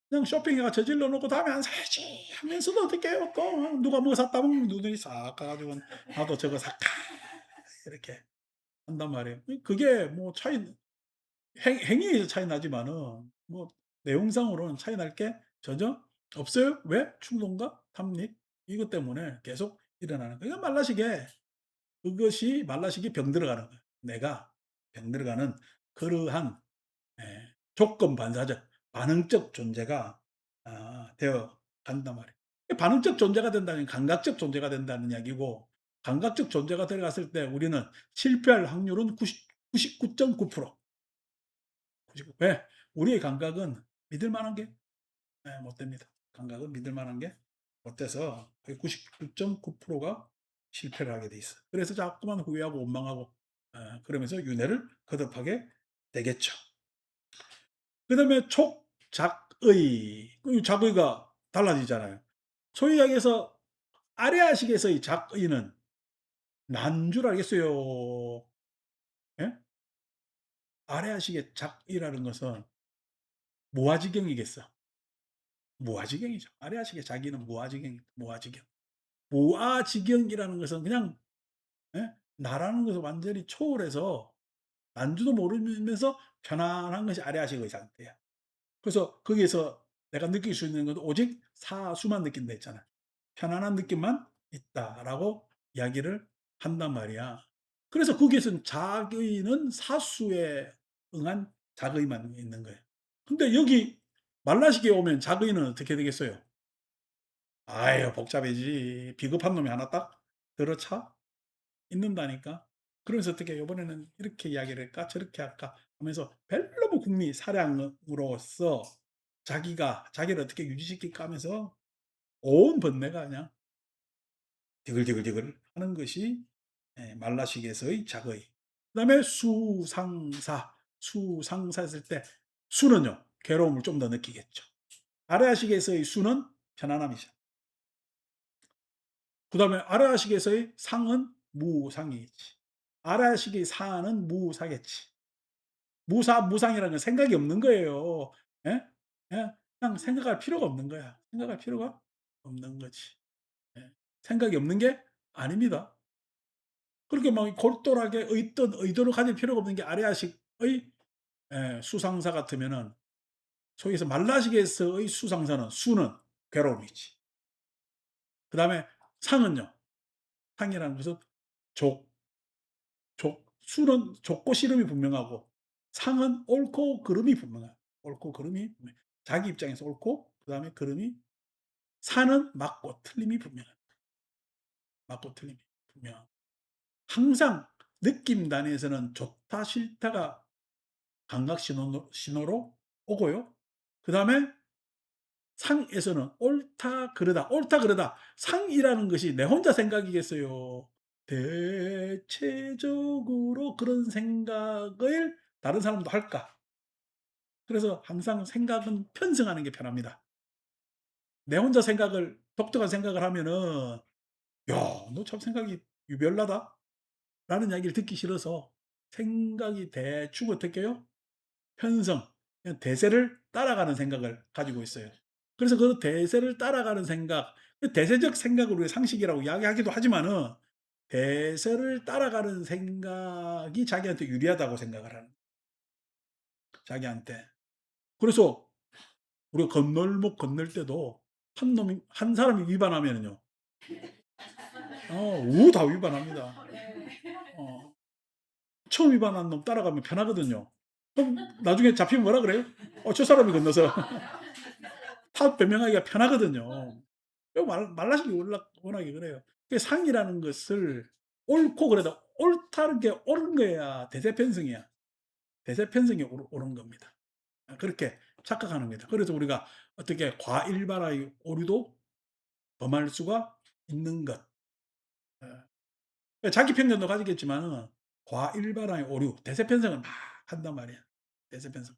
Speaker 1: 그냥 쇼핑해가 저질러 놓고 다음에 안 사야지 하면서도 어떻게 해요 또 누가 뭐 샀다면 눈이 싹 가가지고 나도 저거 살까 이렇게 한단 말이에요. 그게 뭐 차이 행위에서 차이 나지만은 뭐 내용상으로는 차이 날 게 전혀 없어요. 왜? 충동과 탐닉 이것 때문에 계속 일어나는 거예요. 말라시게 그것이 말라시기 병들어가는 거예요. 내가 병들어가는 그러한 조건 반사적 반응적 존재가 되어 간단 말이에요. 반응적 존재가 된다면 감각적 존재가 된다는 이야기고 감각적 존재가 들어갔을 때 우리는 실패할 확률은 99.9%. 99. 왜? 우리의 감각은 믿을 만한 게 못 됩니다. 감각은 믿을 만한 게 못 돼서 거의 99.9%가 실패를 하게 돼 있어. 그래서 자꾸만 후회하고 원망하고 그러면서 윤회를 거듭하게 되겠죠. 그다음에 촉작의 그 작의가 달라지잖아요. 소위 이야기해서 아래아식에서의 작의는 난 줄 알겠어요. 예? 아래아식의 작의라는 것은 무아지경이겠어. 무아지경이죠. 아래아식의 자기는 무아지경입니다. 무아지경. 무아지경이라는 것은 그냥 나라는 것을 완전히 초월해서 난주도 모르면서 편안한 것이 아래아식의 상태야. 그래서 거기에서 내가 느낄 수 있는 건 오직 사수만 느낀다 했잖아. 편안한 느낌만 있다라고 이야기를 한단 말이야. 그래서 거기에서는 자의는 사수에 응한 자의만 있는 거예요. 근데 여기 말라시계 오면 작의는 어떻게 되겠어요? 아유 복잡해지. 비겁한 놈이 하나 딱 들어차 있는다니까. 그러면서 어떻게 "이번에는 이렇게 이야기를 할까? 저렇게 할까?" 하면서 별너무 궁리 사량으로서 자기를 어떻게 유지시킬까 하면서 온 번뇌가 그냥 디글디글디글 하는 것이 말라식에서의 작의. 그다음에 수상사. 수상사 했을 때 수는요. 괴로움을 좀 더 느끼겠죠. 아라식에서의 수는 편안함이죠. 그다음에 아라식에서의 상은 무상이지. 아라식의 사는 무사겠지. 무상이라는 건 생각이 없는 거예요. 예? 예? 그냥 생각할 필요가 없는 거야. 생각할 필요가 없는 거지. 예. 생각이 없는 게 아닙니다. 그렇게 막 골똘하게 어떤 의도를 가질 필요가 없는 게 아래아식의 수상사 같으면은 소위 해서 말라식에서의 수상사는 수는 괴로움이지. 그다음에 상은요. 상이라는 것은 족 수는 좁고 씨름이 분명하고 상은 옳고 그름이 분명해요. 옳고 그름이 분명해요. 자기 입장에서 옳고 그다음에 그름이 사는 맞고 틀림이 분명해요. 맞고 틀림이 분명하고 항상 느낌 단위에서는 좋다 싫다가 감각 신호로 오고요. 그다음에 상에서는 옳다 그르다, 옳다 그르다. 상이라는 것이 내 혼자 생각이겠어요. 대체적으로 그런 생각을 다른 사람도 할까? 그래서 항상 생각은 편성하는 게 편합니다. 내 혼자 생각을 독특한 생각을 하면은 "야 너 참 생각이 유별나다."라는 이야기를 듣기 싫어서 생각이 대충 어떻게 해요? 편성, 그냥 대세를 따라가는 생각을 가지고 있어요. 그래서 그 대세를 따라가는 생각, 그 대세적 생각을 우리가 상식이라고 이야기하기도 하지만은 대세를 따라가는 생각이 자기한테 유리하다고 생각을 하는 자기한테. 그래서 우리가 건널목 건널 때도 한 사람이 위반하면은요. 다 위반합니다. 어 처음 위반한 놈 따라가면 편하거든요. 그럼 나중에 잡히면 뭐라 그래요? 저 사람이 건너서 타 변명하기가 편하거든요. 말라식이 워낙에 그래요. 그 상이라는 것을 옳고 그래도 옳다는 게 옳은 거야 대세편성이야. 대세편성이 옳은 겁니다. 그렇게 착각하는 겁니다. 그래서 우리가 어떻게 과일반의 오류도 범할 수가 있는 것. 자기 편견도 가지겠지만은 과일반의 오류, 대세편성을 막 한단 말이야. 대세편성.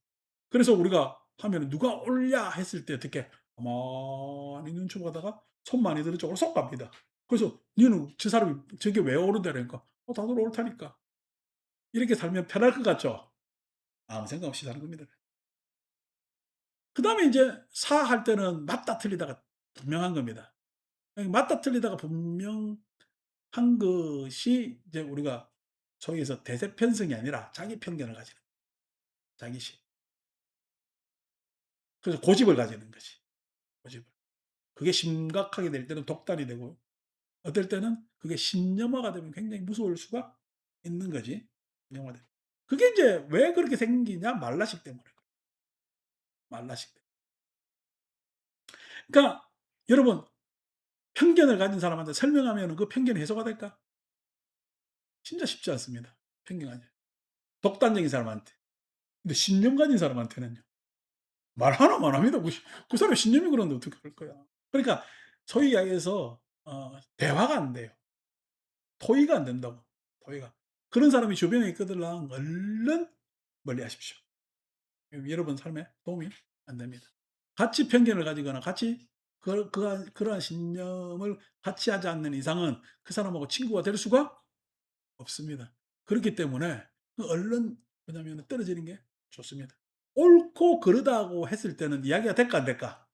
Speaker 1: 그래서 우리가 하면은 누가 옳냐 했을 때 어떻게 가만히 눈치 보다가 손 많이 들은 쪽으로 쏙 갑니다. 그래서 "니는 저 사람이 저게 왜 옳은데?" 그러니까 다들 옳다니까." 이렇게 살면 편할 것 같죠? 아무 생각 없이 사는 겁니다. 그다음에 인제 사할 때는 맞다 틀리다가 분명한 겁니다. 맞다 틀리다가 분명한 것이 이제 우리가 소위 해서 대세 편성이 아니라 자기 편견을 가지는 자기식. 그래서 고집을 가지는 거지, 고집을. 그게 심각하게 될 때는 독단이 되고 어떨 때는 그게 신념화가 되면 굉장히 무서울 수가 있는 거지. 신념화되 그게 인제 왜 그렇게 생기냐? 말라식 때문에 그래요. 말라식 때문에. 그러니까 여러분 편견을 가진 사람한테 설명하면은 그 편견이 해소가 될까? 진짜 쉽지 않습니다. 편견 가진 독단적인 사람한테. 근데 신념 가진 사람한테는요. 말 하나만 합니다. 그 사람이 신념이 그런데 어떻게 할 거야. 그러니까 소위 이야기해서 대화가 안 돼요. 토의가 안 된다고. 토의가. 그런 사람이 주변에 있거들랑 얼른 멀리하십시오. 여러분 삶에 도움이 안 됩니다. 같이 편견을 가지거나 같이 그러한 신념을 같이 하지 않는 이상은 그 사람하고 친구가 될 수가 없습니다. 그렇기 때문에 얼른 뭐냐면 떨어지는 게 좋습니다. 옳고 그르다고 했을 때는 이야기가 될까 안 될까?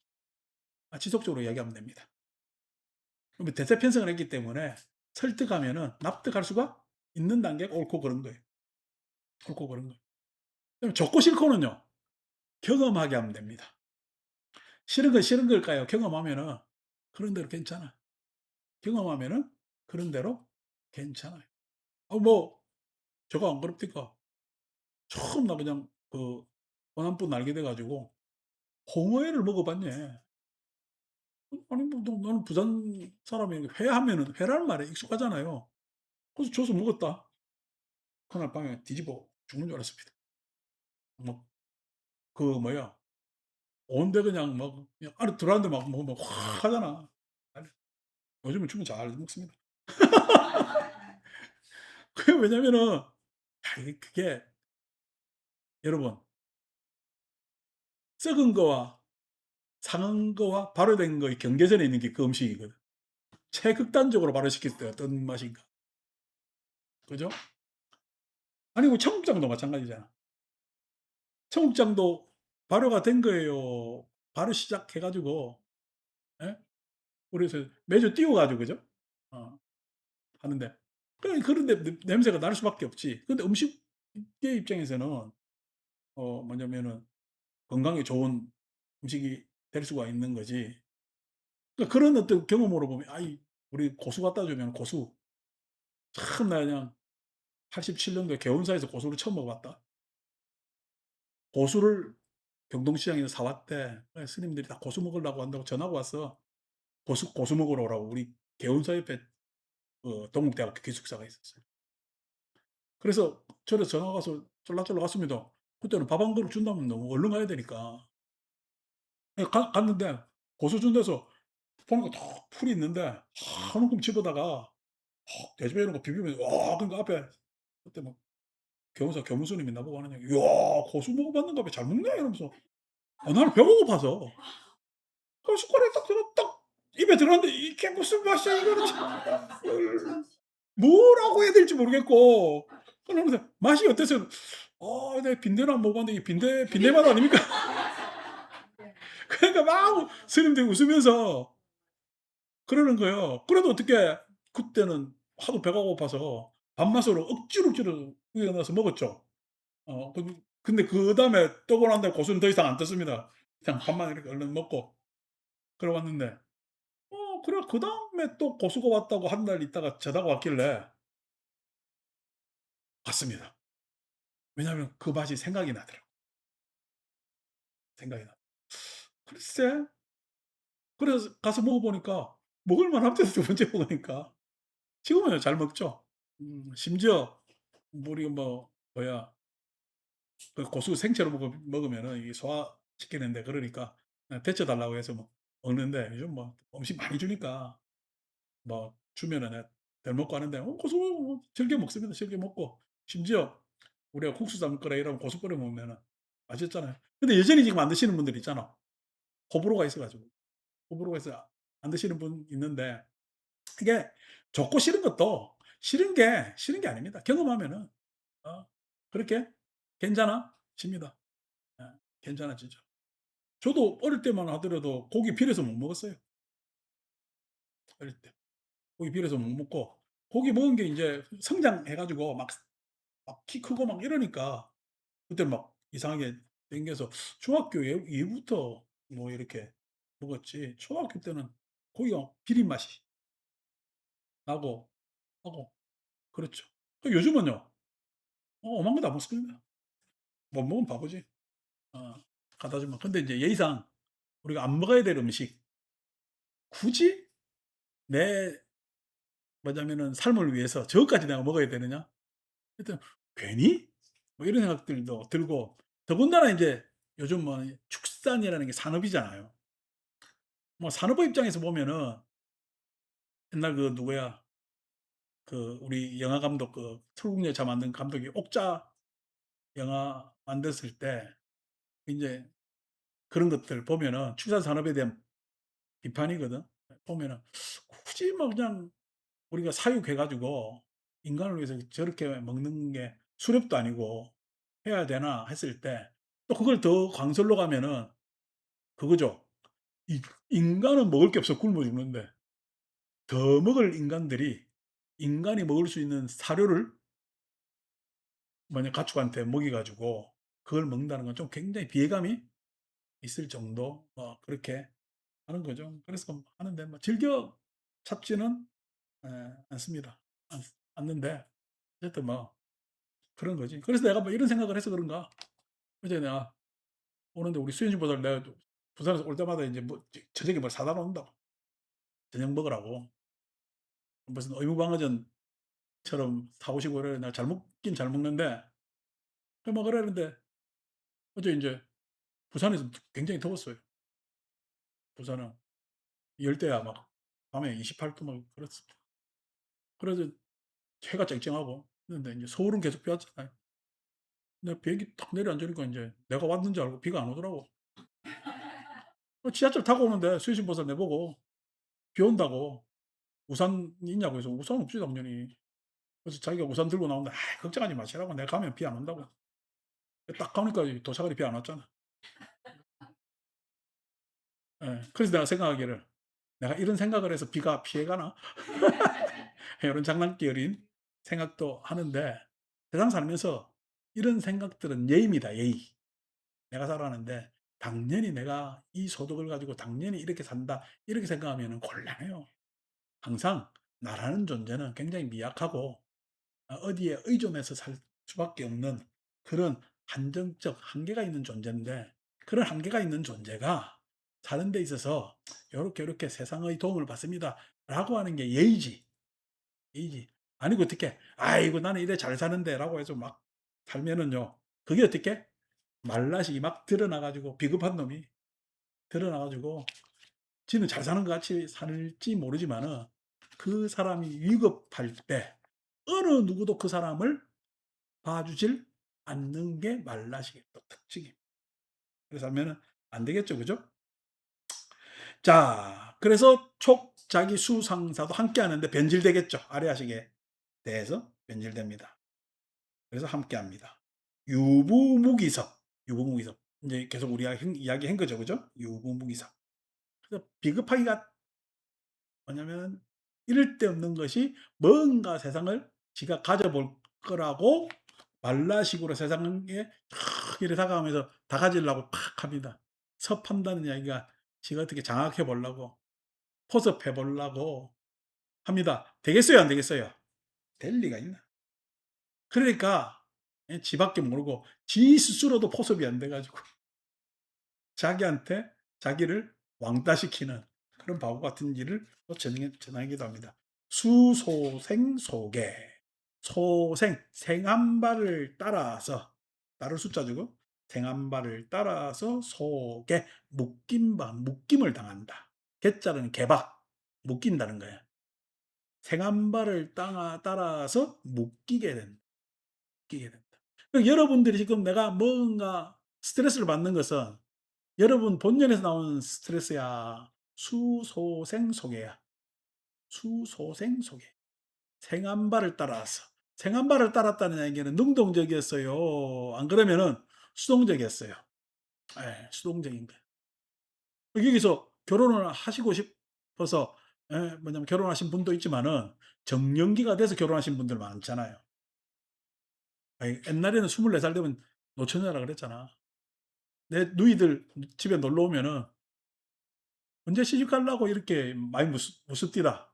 Speaker 1: 지속적으로 이야기하면 됩니다. 그러면 대세 편성을 했기 때문에 설득하면은 납득할 수가 있는 단계가 옳고 그른 거예요. 옳고 그른 거. 그럼 좋고 싫고는요. 경험하게 하면 됩니다. 싫은 건 싫은 걸까요? 경험하면은 그런 대로 괜찮아. 경험하면은 그런 대로 괜찮아요. 뭐 저거 안 그렇습니까? 처음 나 그냥 그 호남분 알게 돼 가지고 홍어회를 먹어봤냐. 아니 뭐 나는 부산 사람이 회 하면은 회라는 말에 익숙하잖아요. 그래서 줘서 먹었다. 그날 밤에 뒤집어 죽는 줄 알았습니다. 막 그 뭐야 온데 그냥 막 그냥 안에 들어왔는데 막 뭐 확 하잖아. 아니 요즘은 죽면 잘 먹습니다. 그게 왜냐면은 이게 그게 여러분 썩은 거와 상한 거와 발효된 거의 경계선에 있는 게 그 음식이거든. 최극단적으로 발효시켰을 때 어떤 맛인가. 그죠? 아니 뭐 청국장도 마찬가지잖아. 청국장도 발효가 된 거예요. 발효 시작해 가지고 예? 그래서 매주 띄워 가지고 그죠? 어 하는데 그런데 냄새가 날 수밖에 없지. 근데 음식계 입장에서는 뭐냐면은 건강에 좋은 음식이 될 수가 있는 거지. 그러니까 그런 어떤 경험으로 보면 아이 우리 고수 갖다 주면 고수 참 나 그냥 87 년도에 개운사에서 고수를 처음 먹어봤다. 고수를 경동시장에서 사 왔대. 예 스님들이 다 고수 먹으려고 한다고 전화가 왔어. 고수 먹으러 오라고. 우리 개운사 옆에 동국대학교 기숙사가 있었어요. 그래서 절에서 전화가 와서 쫄락쫄락 왔습니다. 그때는 밥 한 그릇 준다면 너무 얼른 가야 되니까. 예 갔는데 고수 준 데서 보니까 딱 풀이 있는데 한 움큼 집어다가 돼지배 이런 거 비비면 와 그러니까 앞에 그때 막 교무사 교무스님이 나보고 하는 얘기 "이야 고수 먹어봤는가 봐. 잘 먹네." 이러면서 나는 배가 고파서 그 숟가락에 딱 들어 딱 입에 들어갔는데 이게 무슨 맛이야 이거는 참 뭐라고 해야 될지 모르겠고 그러면서 맛이 어땠어요? 내가 빈대는 안 먹어봤는데 이게 빈대맛 아닙니까? 그러니까 막 스님들이 웃으면서 그러는 거예요. 그래도 어떻게 그때는 하도 배가 고파서 밥맛으로 억지로 우겨넣어서 먹었죠. 근데 그다음에 뜨고 난 다음에 고수는 더 이상 안 떴습니다. 그냥 밥만 이렇게 얼른 먹고 그러고 왔는데 그래 그다음에 또 고수가 왔다고 한 달 있다가 전화가 왔길래 갔습니다. 왜냐하면 그 맛이 생각이 나더라고요. 생각이 나. 글쎄 그래서 가서 먹어 보니까 먹을 만합니다 두 번째 먹으니까. 지금은 잘 먹죠. 심지어 우리 뭐 뭐야 그 고수 생채로 먹으면은 이게 소화시키는데 그러니까 데쳐 달라고 해서 뭐 먹는데 요즘 뭐 음식 많이 주니까 뭐 주면은 내가 덜 먹고 하는데 고수 뭐 즐겨 먹습니다. 즐겨 먹고 심지어 우리가 국수 담을 거라 이러면 고수 뿌려 먹으면은 맛있잖아요. 근데 여전히 지금 안 드시는 분들 있잖아. 호불호가 있어 가지고. 호불호가 있어 안 드시는 분 있는데 이게 좋고 싫은 것도 싫은 게 아닙니다. 경험하면은 그렇게 괜찮아 집니다. 예. 괜찮아지죠. 저도 어릴 때만 하더라도 고기 비려서 못 먹었어요. 어릴 때. 고기 비려서 못 먹고 고기 먹은 게 인제 성장해 가지고 막 키 크고 막 이러니까 그때 막 이상하게 땡겨서 중학교 이후부터 뭐 이렇게 먹었지 초등학교 때는 고기가 비린 맛이 나고 하고 그렇죠. 요즘은요. 오만 거 다 먹습니다. 못 먹으면 바보지. 어 갖다 주면. 근데 인제 예의상 우리가 안 먹어야 될 음식 굳이 내 뭐냐면은 삶을 위해서 저것까지 내가 먹어야 되느냐? 하여튼 '괜히?' 뭐 이런 생각들도 들고 더군다나 인제 요즘 뭐 축산이라는 게 산업이잖아요. 뭐 산업의 입장에서 보면은 옛날 그 누구야 그 우리 영화 감독 그 철국열차 만든 감독이 옥자 영화 만들었을 때 인제 그런 것들 보면은 축산 산업에 대한 비판이거든. 보면은 굳이 뭐 그냥 우리가 사육해 가지고 인간을 위해서 저렇게 먹는 게 수렵도 아니고 해야 되나 했을 때 또 그걸 더 광설로 가면은 그거죠. 이 인간은 먹을 게 없어 굶어 죽는데 더 먹을 인간들이 인간이 먹을 수 있는 사료를 뭐냐 가축한테 먹여 가지고 그걸 먹는다는 건 좀 굉장히 비애감이 있을 정도 그렇게 하는 거죠. 그래서 하는데 뭐 즐겨 찾지는 않습니다. 않는데 어쨌든 뭐 그런 거지. 그래서 내가 뭐 이런 생각을 해서 그런가 어제 내가 오는데 우리 수현이보다 내가 부산에서 올 때마다 인제 뭐 저녁에 뭘 사다 놓는다고. 저녁 먹으라고. 무슨 의무방어전처럼 사 오시고 이래요. 내가 잘 먹긴 잘 먹는데 해 먹으라 그러는데 어제 인제 부산에서 굉장히 더웠어요. 부산은 열대야 막 밤에 28도 막 그렇습니다. 그래서 해가 쨍쨍하고 그런데 인제 서울은 계속 비 왔잖아요. 근데 비행기 탁 내려앉으니까 인제 내가 왔는 줄 알고 비가 안 오더라고. 지하철 타고 오는데 수의신보사 내보고 비 온다고 "우산 있냐?"고 해서 "우산 없지 당연히." 그래서 자기가 우산 들고 나오는데 "아이 걱정하지 마시라고. 내가 가면 비 안 온다고." 딱 가니까 이 도사가리 비 안 왔잖아. 예. 그래서 내가 생각하기를 '내가 이런 생각을 해서 비가 피해가나?' 이런 장난기 어린 생각도 하는데 세상 살면서 이런 생각들은 예의입니다, 예의. 내가 살아가는데 당연히 '내가 이 소득을 가지고 당연히 이렇게 산다.' 이렇게 생각하면은 곤란해요. 항상 나라는 존재는 굉장히 미약하고 어디에 의존해서 살 수밖에 없는 그런 한정적 한계가 있는 존재인데 그런 한계가 있는 존재가 사는 데 있어서 "요렇게, 요렇게 세상의 도움을 받습니다."라고 하는 게 예의지. 예의지. 아니고 어떻게 "아이고 나는 이래 잘 사는데."라고 해서 막 살면은요. 그게 어떻게 말라시 막 드러나 가지고 비겁한 놈이 드러나 가지고 지는 잘 사는 것 같이 살지 모르지만은 그 사람이 위급할 때 어느 누구도 그 사람을 봐주질 않는 게 말라시의 또 특징입니다. 그래서 하면은 안 되겠죠. 그죠? 자, 그래서 촉자기 수상사도 함께 하는데 변질되겠죠. 아래하식에 대해서 변질됩니다. 그래서 함께 합니다. 유부무기석, 유부무기석. 이제 계속 우리가 이야기한 거죠. 그죠? 유부무기석. 그래서 비급하기가 뭐냐면 이를 데 없는 것이 뭔가 세상을 지가 가져볼 거라고 말라식으로 세상에 탁 이렇게 다가가면서 다 가지려고 팍 합니다. 섭한다는 이야기가 지가 어떻게 장악해 보려고 포섭해 보려고 합니다. 되겠어요, 안 되겠어요? 될 리가 있나? 그러니까 예 지밖에 모르고 지 스스로도 포섭이 안 돼 가지고 자기한테 자기를 왕따시키는 그런 바보 같은 일을 또 전하기도 합니다. 수소생소개. 소생, 생 한 발을 따라서 따를 숫자죠. 생 한 발을 따라서 소개, 묶임을 당한다. 개자는 개박, 묶인다는 거예요. 생 한 발을 따라서 묶이게 된다. 묶이게 된다. 그러니까 여러분들이 지금 내가 뭔가 스트레스를 받는 것은 여러분 본연에서 나오는 스트레스야. 수소생소개야. 수소생소개. 생한발을 따라서. 생한발을 따랐다는 얘기는 능동적이었어요. 안 그러면은 수동적이었어요. 예, 수동적인 거예요. 여기서 결혼을 하시고 싶어서 예, 뭐냐면 결혼하신 분도 있지만은 정년기가 돼서 결혼하신 분들 많잖아요. 아이, 옛날에는 24살 되면 노처녀라 그랬잖아. 내 누이들 집에 놀러 오면은 "언제 시집 갈라고 이렇게 많이 무섭디다."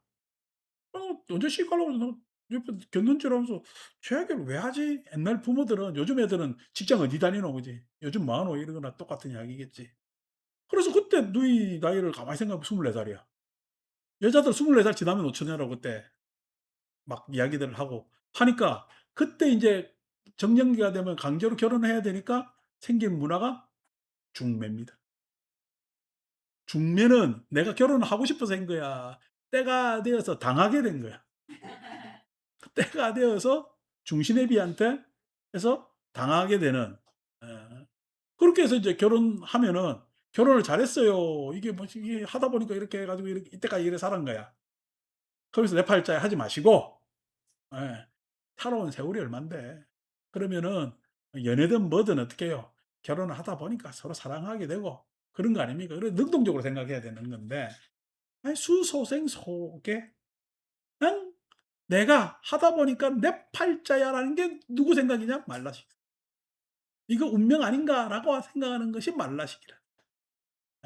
Speaker 1: 언제 시집 가려고 나 옆에 견눈질하면서 "저 얘기를 왜 하지?" 옛날 부모들은 요즘 애들은 "직장 어디 다니노?" 그지. "요즘 뭐 하노?" 이러거나 똑같은 이야기겠지. 그래서 그때 누이 나이를 가만히 생각하면 24 살이야. 여자들 24살 지나면 노처녀라고 그때 막 이야기들을 하고 하니까 그때 인제 정년기가 되면 강제로 결혼을 해야 되니까 생긴 문화가 중매입니다. 중매는 내가 결혼을 하고 싶어서 한 거야. 때가 되어서 당하게 된 거야. 때가 되어서 중시내비한테 해서 당하게 되는 예. 그렇게 해서 이제 결혼하면은 "결혼을 잘했어요. 이게 뭐지 이게 하다 보니까 이렇게 해 가지고 이렇게 이때까지 이래 살은 거야." 그러면서 내 팔자에 하지 마시고 예. 살아온 세월이 얼만데. 그러면은 연애든 뭐든 어떻게 해요. 결혼을 하다 보니까 서로 사랑하게 되고 그런 거 아닙니까? 그래 능동적으로 생각해야 되는 건데 아이 수소생소개 응? 내가 하다 보니까 '내 팔자야.'라는 게 누구 생각이냐? 말라식. '이거 운명 아닌가?'라고 생각하는 것이 말라식이라.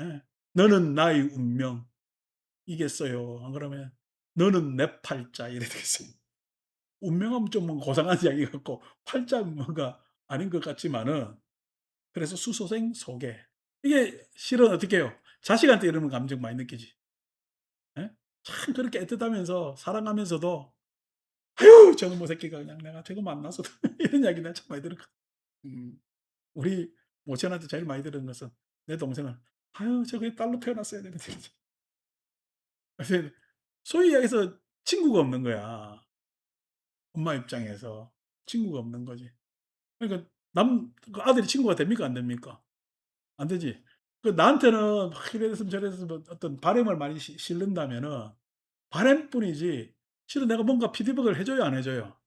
Speaker 1: 예. '너는 나의 운명이겠어요.' 안 그러면 '너는 내 팔자.' 이래 되겠어요. 운명하면 좀 뭐 고상한 이야기 같고 팔자는 뭔가 아닌 것 같지만은 그래서 수소생소개. 이게 실은 어떻게 해요? 자식한테 이러는 감정 많이 느끼지. 예? 참 그렇게 애틋하면서 사랑하면서도 '아유 저놈의 새끼가 그냥 내가 저거 만나서도' 이런 이야기 내가 참 많이 들었거든. 음. 우리 모친한테 제일 많이 들은 것은 내 동생은 "아유 저게 딸로 태어났어야 되는데." 그래서 소위 이야기해서 친구가 없는 거야. 엄마 입장에서. 친구가 없는 거지. 그러니까 그 아들이 친구가 됩니까 안 됩니까? 안 되지. 그 나한테는 막 이랬으면 저랬으면 뭐 어떤 바램을 많이 실른다면은 바램뿐이지 실은 내가 뭔가 피드백을 해 줘요 안 해 줘요?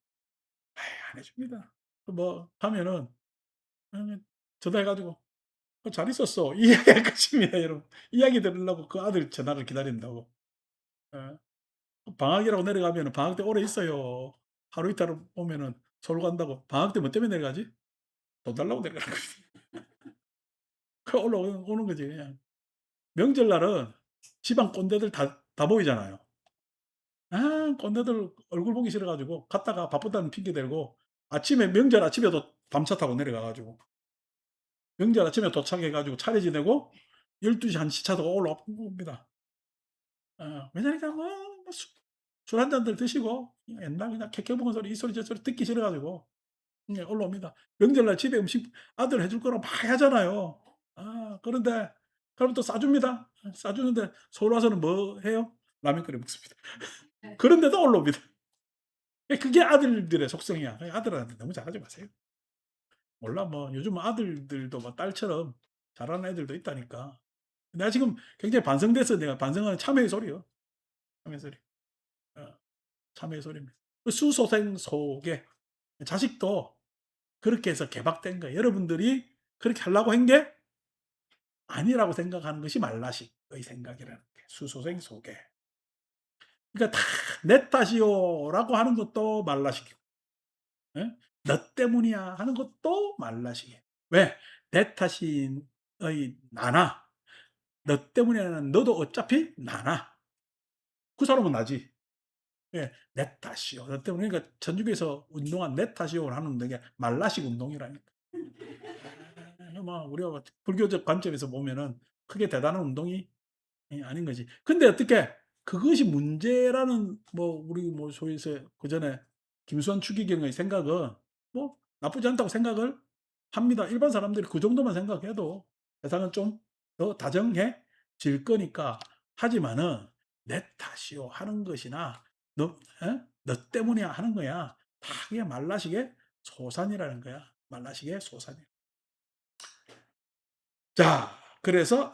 Speaker 1: 에이 안 해 줍니다. 그 뭐 하면은 전화해 가지고 잘 있었어." 이 이야기할 것입니다 여러분. 이야기 들으려고 그 아들 전화를 기다린다고. 예. 방학이라고 내려가면은 "방학 때 오래 있어요." 하루 이틀 오면은 서울 간다고. 방학 때 뭐 때문에 내려가지? 돈 달라고 내려가는 거지. 그 오는 거지 그냥. 명절날은 지방 꼰대들 다 모이잖아요. 꼰대들 얼굴 보기 싫어 가지고 갔다가 바쁘다는 핑계 대고 아침에 명절 아침에도 밤차 타고 내려가 가지고 명절 아침에 도착해 가지고 차례 지내고 12시 한 시 차도 올라옵니다. 왜냐니까 뭐 술 한 잔들 드시고 옛날 그냥 케케묵은 소리 이 소리 저 소리 듣기 싫어 가지고 올라옵니다. 명절날 집에 음식 아들 해줄 거라고 막 하잖아요. 그런데 그러면 또 싸줍니다. 싸주는데 서울 와서는 뭐 해요? 라면 끓여 먹습니다. 그런데도 올라옵니다. 그게 아들들의 속성이야. 아들한테 너무 잘하지 마세요. 몰라 뭐 요즘 아들들도 뭐 딸처럼 잘하는 애들도 있다니까. 내가 지금 굉장히 반성돼서 내가 반성하는 참회의 소리요. 참회의 소리. 어 참회의 소리입니다. 그 수소생 속에 자식도 그렇게 해서 개박된 거예요. 여러분들이 그렇게 하려고 한 게 아니라고 생각하는 것이 말라식의 생각이라는 게 수소생 속에. 그러니까 다 "내 탓이요."라고 하는 것도 말라식이고 예? "너 때문이야." 하는 것도 말라식이에요. 왜? 내 탓이 의 나나 너 때문에는 너도 어차피 나나. 그 사람은 나지. 예. "내 탓이요." 너 때문에 그러니까 천주교에서 운동한 "내 탓이요." 하는 게 말라식 운동이라니까. 뭐 우리가 뭐 불교적 관점에서 보면은 크게 대단한 운동이 아닌 거지. 근데 어떻게 그것이 문제라는 뭐 우리 뭐 소위 해서 그전에 김수환 추기경의 생각은 뭐 나쁘지 않다고 생각을 합니다. 일반 사람들이 그 정도만 생각해도 세상은 좀 더 다정해질 거니까. 하지만은 "내 탓이요." 하는 것이나 "너 너 때문이야." 하는 거야. 다 그게 말라식의 소산이라는 거야. 말라식의 소산이야. 자 그래서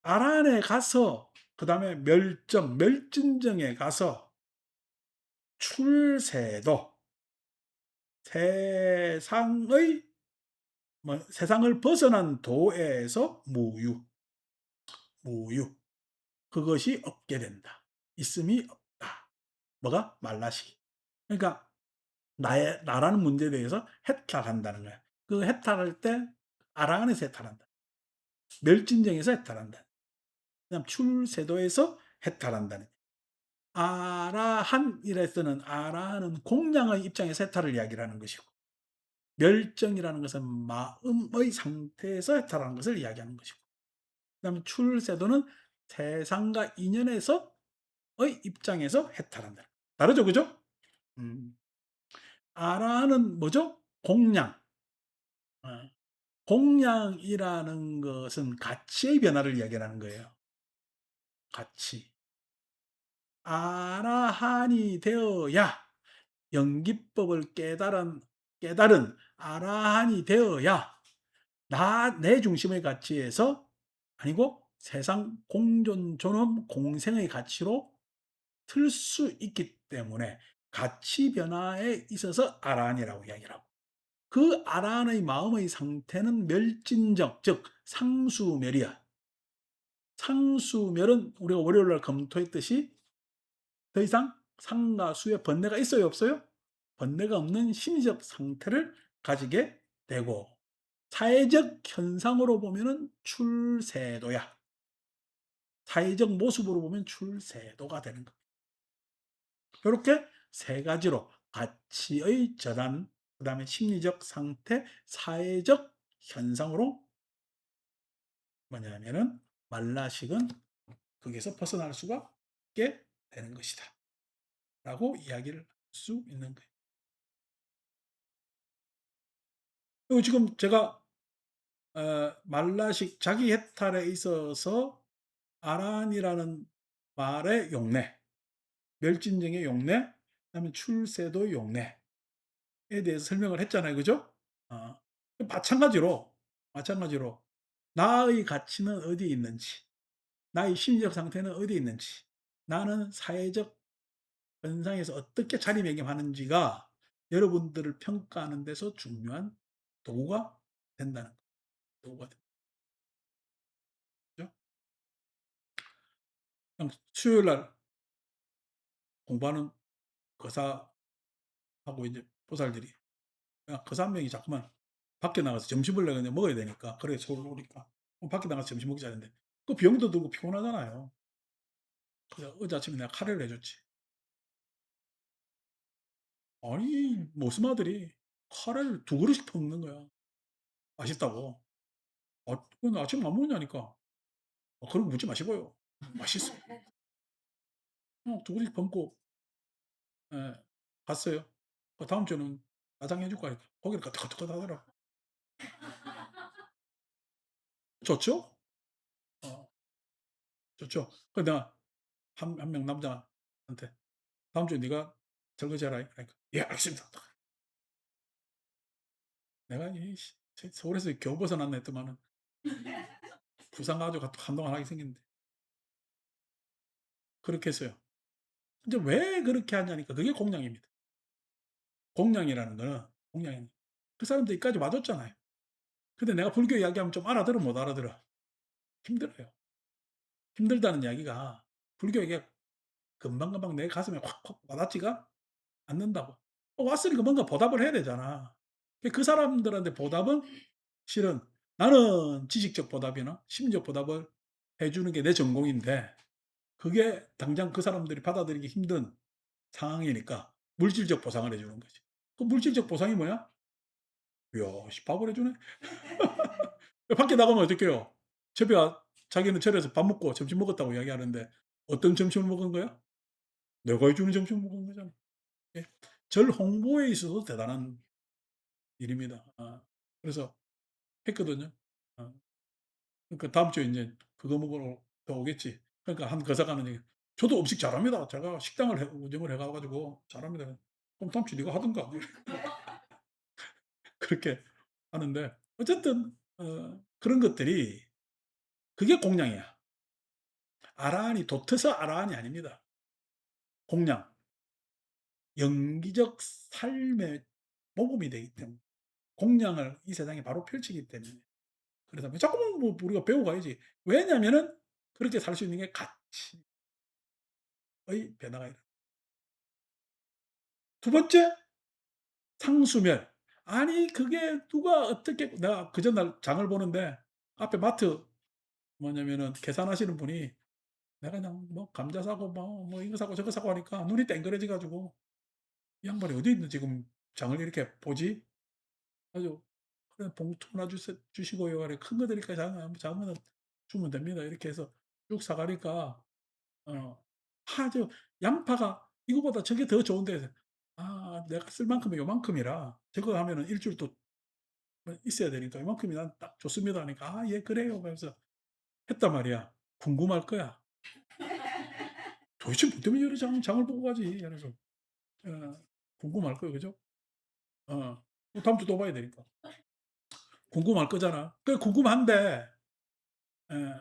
Speaker 1: 아란에 가서 그다음에 멸진정에 가서 출세도 세상의 뭐 세상을 벗어난 도에서 무유 그것이 없게 된다. 있음이 없다. 뭐가? 말라시기. 그러니까 나라는 문제에 대해서 해탈한다는 거야. 그 해탈할 때 아란에서 해탈한다. 멸진정에서 해탈한다. 그다음 출세도에서 해탈한다는 아라한이라서는 아라한은 공양의 입장에서 해탈을 이야기를 하는 것이고 멸정이라는 것은 마음의 상태에서 해탈하는 것을 이야기하는 것이고 그다음에 출세도는 세상과 인연에서의 입장에서 해탈한다. 다르죠, 그죠? 음. 아라한은 뭐죠? 공양. 어. 공양이라는 것은 가치의 변화를 이야기하는 거예요. 가치. 아라한이 되어야 연기법을 깨달은 아라한이 되어야 내 중심의 가치에서 아니고 세상 공존 존엄 공생의 가치로 틀 수 있기 때문에 가치 변화에 있어서 아라한이라고 이야기를 하고 그 아라한의 마음의 상태는 멸진정 즉 상수멸이야. 상수멸은 우리가 월요일 날 검토했듯이 더 이상 상과 수의 번뇌가 있어요 없어요? 번뇌가 없는 심리적 상태를 가지게 되고 사회적 현상으로 보면은 출세도야. 사회적 모습으로 보면 출세도가 되는 겁니다. 요렇게 세 가지로 가치의 전환, 그다음에 심리적 상태, 사회적 현상으로 뭐냐면은 말라식은 거기서 벗어날 수가 없게 되는 것이다. 라고 이야기를 할 수 있는 거예요. 그리고 지금 제가 말라식 자기 해탈에 있어서 아란이라는 말의 용례, 멸진정의 용례, 그다음에 출세도 용례에 대해서 설명을 했잖아요. 그죠? 어, 마찬가지로 나의 가치는 어디에 있는지, 나의 심리적 상태는 어디에 있는지, 나는 사회적 현상에서 어떻게 자리매김하는지가 여러분들을 평가하는 데서 중요한 도구가 된다는 거죠. 도구가 된다. 그냥 수요일 날 공부하는 거사하고 이제 보살들이 그냥 거사 한 명이 자꾸만 밖에 나가서 점심을 내가 그냥 먹어야 되니까 그래 서울 오니까 밖에 나가서 점심 먹자 했는데 그 병도 들고 피곤하잖아요. 그래서 어제 아침에 내가 카레를 해줬지. 아니 모스 아들이 카레를 두 그릇씩 퍼먹는 거야. 맛있다고. 그건 아침 안 먹냐니까. 그런 거 묻지 마시고요. 맛있어. 두 그릇 퍼먹고 예, 갔어요. 다음 주는 짜장 해줄 거니까 고기를 까딱까딱 하더라고. 좋죠? 어, 좋죠. 그래서 내가 한 명 남자한테 다음 주에 네가 설거지해라. 그러니까 예 알겠습니다. 내가 서울에서 겨우 벗어났네 했더만은 부산 가가지고 한동안 하게 생겼는데 그렇게 했어요. 근데 왜 그렇게 하냐니까 그게 공량입니다. 공량이라는 거는 공량이 그 사람들이까지 와줬잖아요. 근데 내가 불교 이야기하면 좀 알아들어 못 알아들어. 힘들어요. 힘들다는 이야기가 불교 얘기가 금방금방 내 가슴에 확확 와닿지가 않는다고. 왔으니까 뭔가 보답을 해야 되잖아. 그 사람들한테 보답은 실은 나는 지식적 보답이나 심리적 보답을 해주는 게 내 전공인데 그게 당장 그 사람들이 받아들이기 힘든 상황이니까 물질적 보상을 해주는 거지. 그 물질적 보상이 뭐야? 이야, 밥을 해주네? 밖에 나가면 어떡해요? 집에 자기는 절에서 밥 먹고 점심 먹었다고 이야기하는데 어떤 점심을 먹은 거야? 내가 해주는 점심을 먹은 거잖아. 예. 절 홍보에 있어서 대단한 일입니다. 그래서 했거든요. 어. 그러니까 다음 주에 이제 그거 먹으러 더 오겠지. 그러니까 한 거사가는 얘기. 저도 음식 잘합니다. 제가 식당을 운영을 해가지고 잘합니다. 그럼 다음 주 네가 하든가. 그렇게 하는데 어쨌든 그런 것들이 그게 공량이야. 아라한이 도트서 아라한이 아닙니다. 공량. 영기적 삶의 모범이 되기 때문에 공량을 이 세상에 바로 펼치기 때문에 그러다 보니 자꾸만 뭐 우리가 배워가야지. 왜냐면은 그렇게 살 수 있는 게 가치의 변화가 일어나. 두 번째, 상수멸. 아니, 그게 누가 어떻게, 내가 그 전날 장을 보는데 앞에 마트 뭐냐면은 계산하시는 분이 내가 그냥 뭐 감자 사고 뭐 이거 사고 저거 사고 하니까 눈이 땡그레져 가지고 이 양반이 어디 있는 지금 장을 이렇게 보지? 아주 그래 봉투 하나 주시고요. 그래 큰거 드릴까요? 작은 거 주면 됩니다. 이렇게 해서 쭉 사가니까 저 양파가 이거보다 저게 더 좋은데 내가 쓸 만큼은 요만큼이라 저거 하면은 일주일 또 있어야 되니까 요만큼이 난 딱 좋습니다 하니까 예 그래요 그래서 했단 말이야. 궁금할 거야. 도대체 뭐 때문에 이런 장을 보고 가지 이래서 궁금할 거예요. 그죠? 다음 주 또 봐야 되니까. 궁금할 거잖아. 그 궁금한데 예,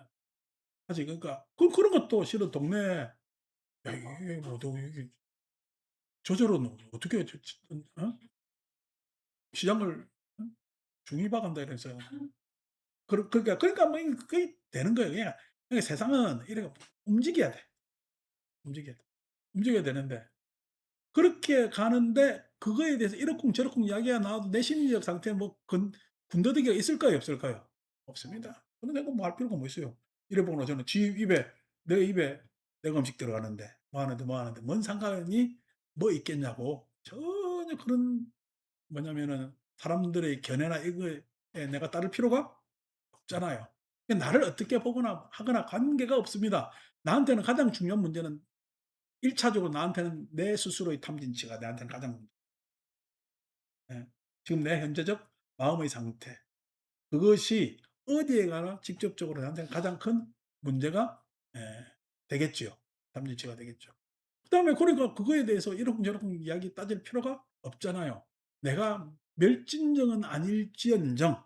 Speaker 1: 아직 그러니까 그런 것도 실은 동네에 야 이게 뭐 이게 저절로 어떻게 어? 시장을 중위박한다 이래서 그러니까 뭐 그게 되는 거예요. 그러니까 세상은 이렇게 움직여야 돼. 움직여야 돼. 움직여야 되는데 그렇게 가는데 그거에 대해서 이러쿵저러쿵 이야기가 나와도 내 심리적 상태에 뭐 군더더기가 있을까요? 없을까요? 없습니다. 근데 내가 뭐 할 필요가 뭐 있어요. 이래 보거나 저는 내 입에 내가 음식 들어가는데 뭐 하는데 뭔 상관이 뭐 있겠냐고 전혀 그런 뭐냐면은 사람들의 견해나 이거에 내가 따를 필요가 없잖아요. 나를 어떻게 보거나 하거나 관계가 없습니다. 나한테는 가장 중요한 문제는 1 차적으로 나한테는 내 스스로의 탐진치가 나한테는 가장 예. 지금 내 현재적 마음의 상태. 그것이 어디에 가나 직접적으로 나한테는 가장 큰 문제가 예 되겠지요. 탐진치가 되겠죠. 그다음에 그러니까 그거에 대해서 이러쿵저러쿵 이야기 따질 필요가 없잖아요. 내가 멸진정은 아닐지언정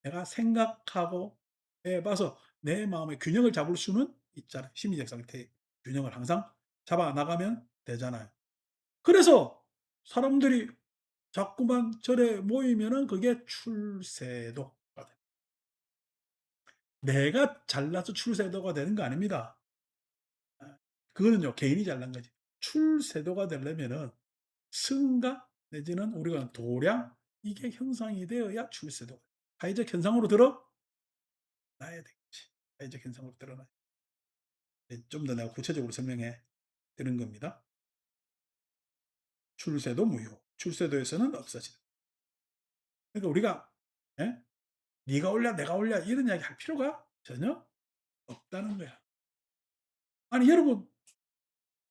Speaker 1: 내가 생각하고 해 봐서 내 마음의 균형을 잡을 수는 있잖아요. 심리적 상태의 균형을 항상 잡아 나가면 되잖아요. 그래서 사람들이 자꾸만 절에 모이면은 그게 출세도가 돼. 내가 잘나서 출세도가 되는 거 아닙니다. 아 그거는요 개인이 잘난 거지. 출세도가 되려면은 승가 내지는 우리가 도량 이게 형성이 되어야 출세도가 돼. 사회적 현상으로 드러나야 되겠지. 사회적 현상으로 드러나야 좀 더 내가 구체적으로 설명해 드린 겁니다. 출세도 무효, 출세도에서는 없어진다. 그러니까 우리가 예? "네가 올랴 내가 올랴." 이런 이야기 할 필요가 전혀 없다는 거야. 아니 여러분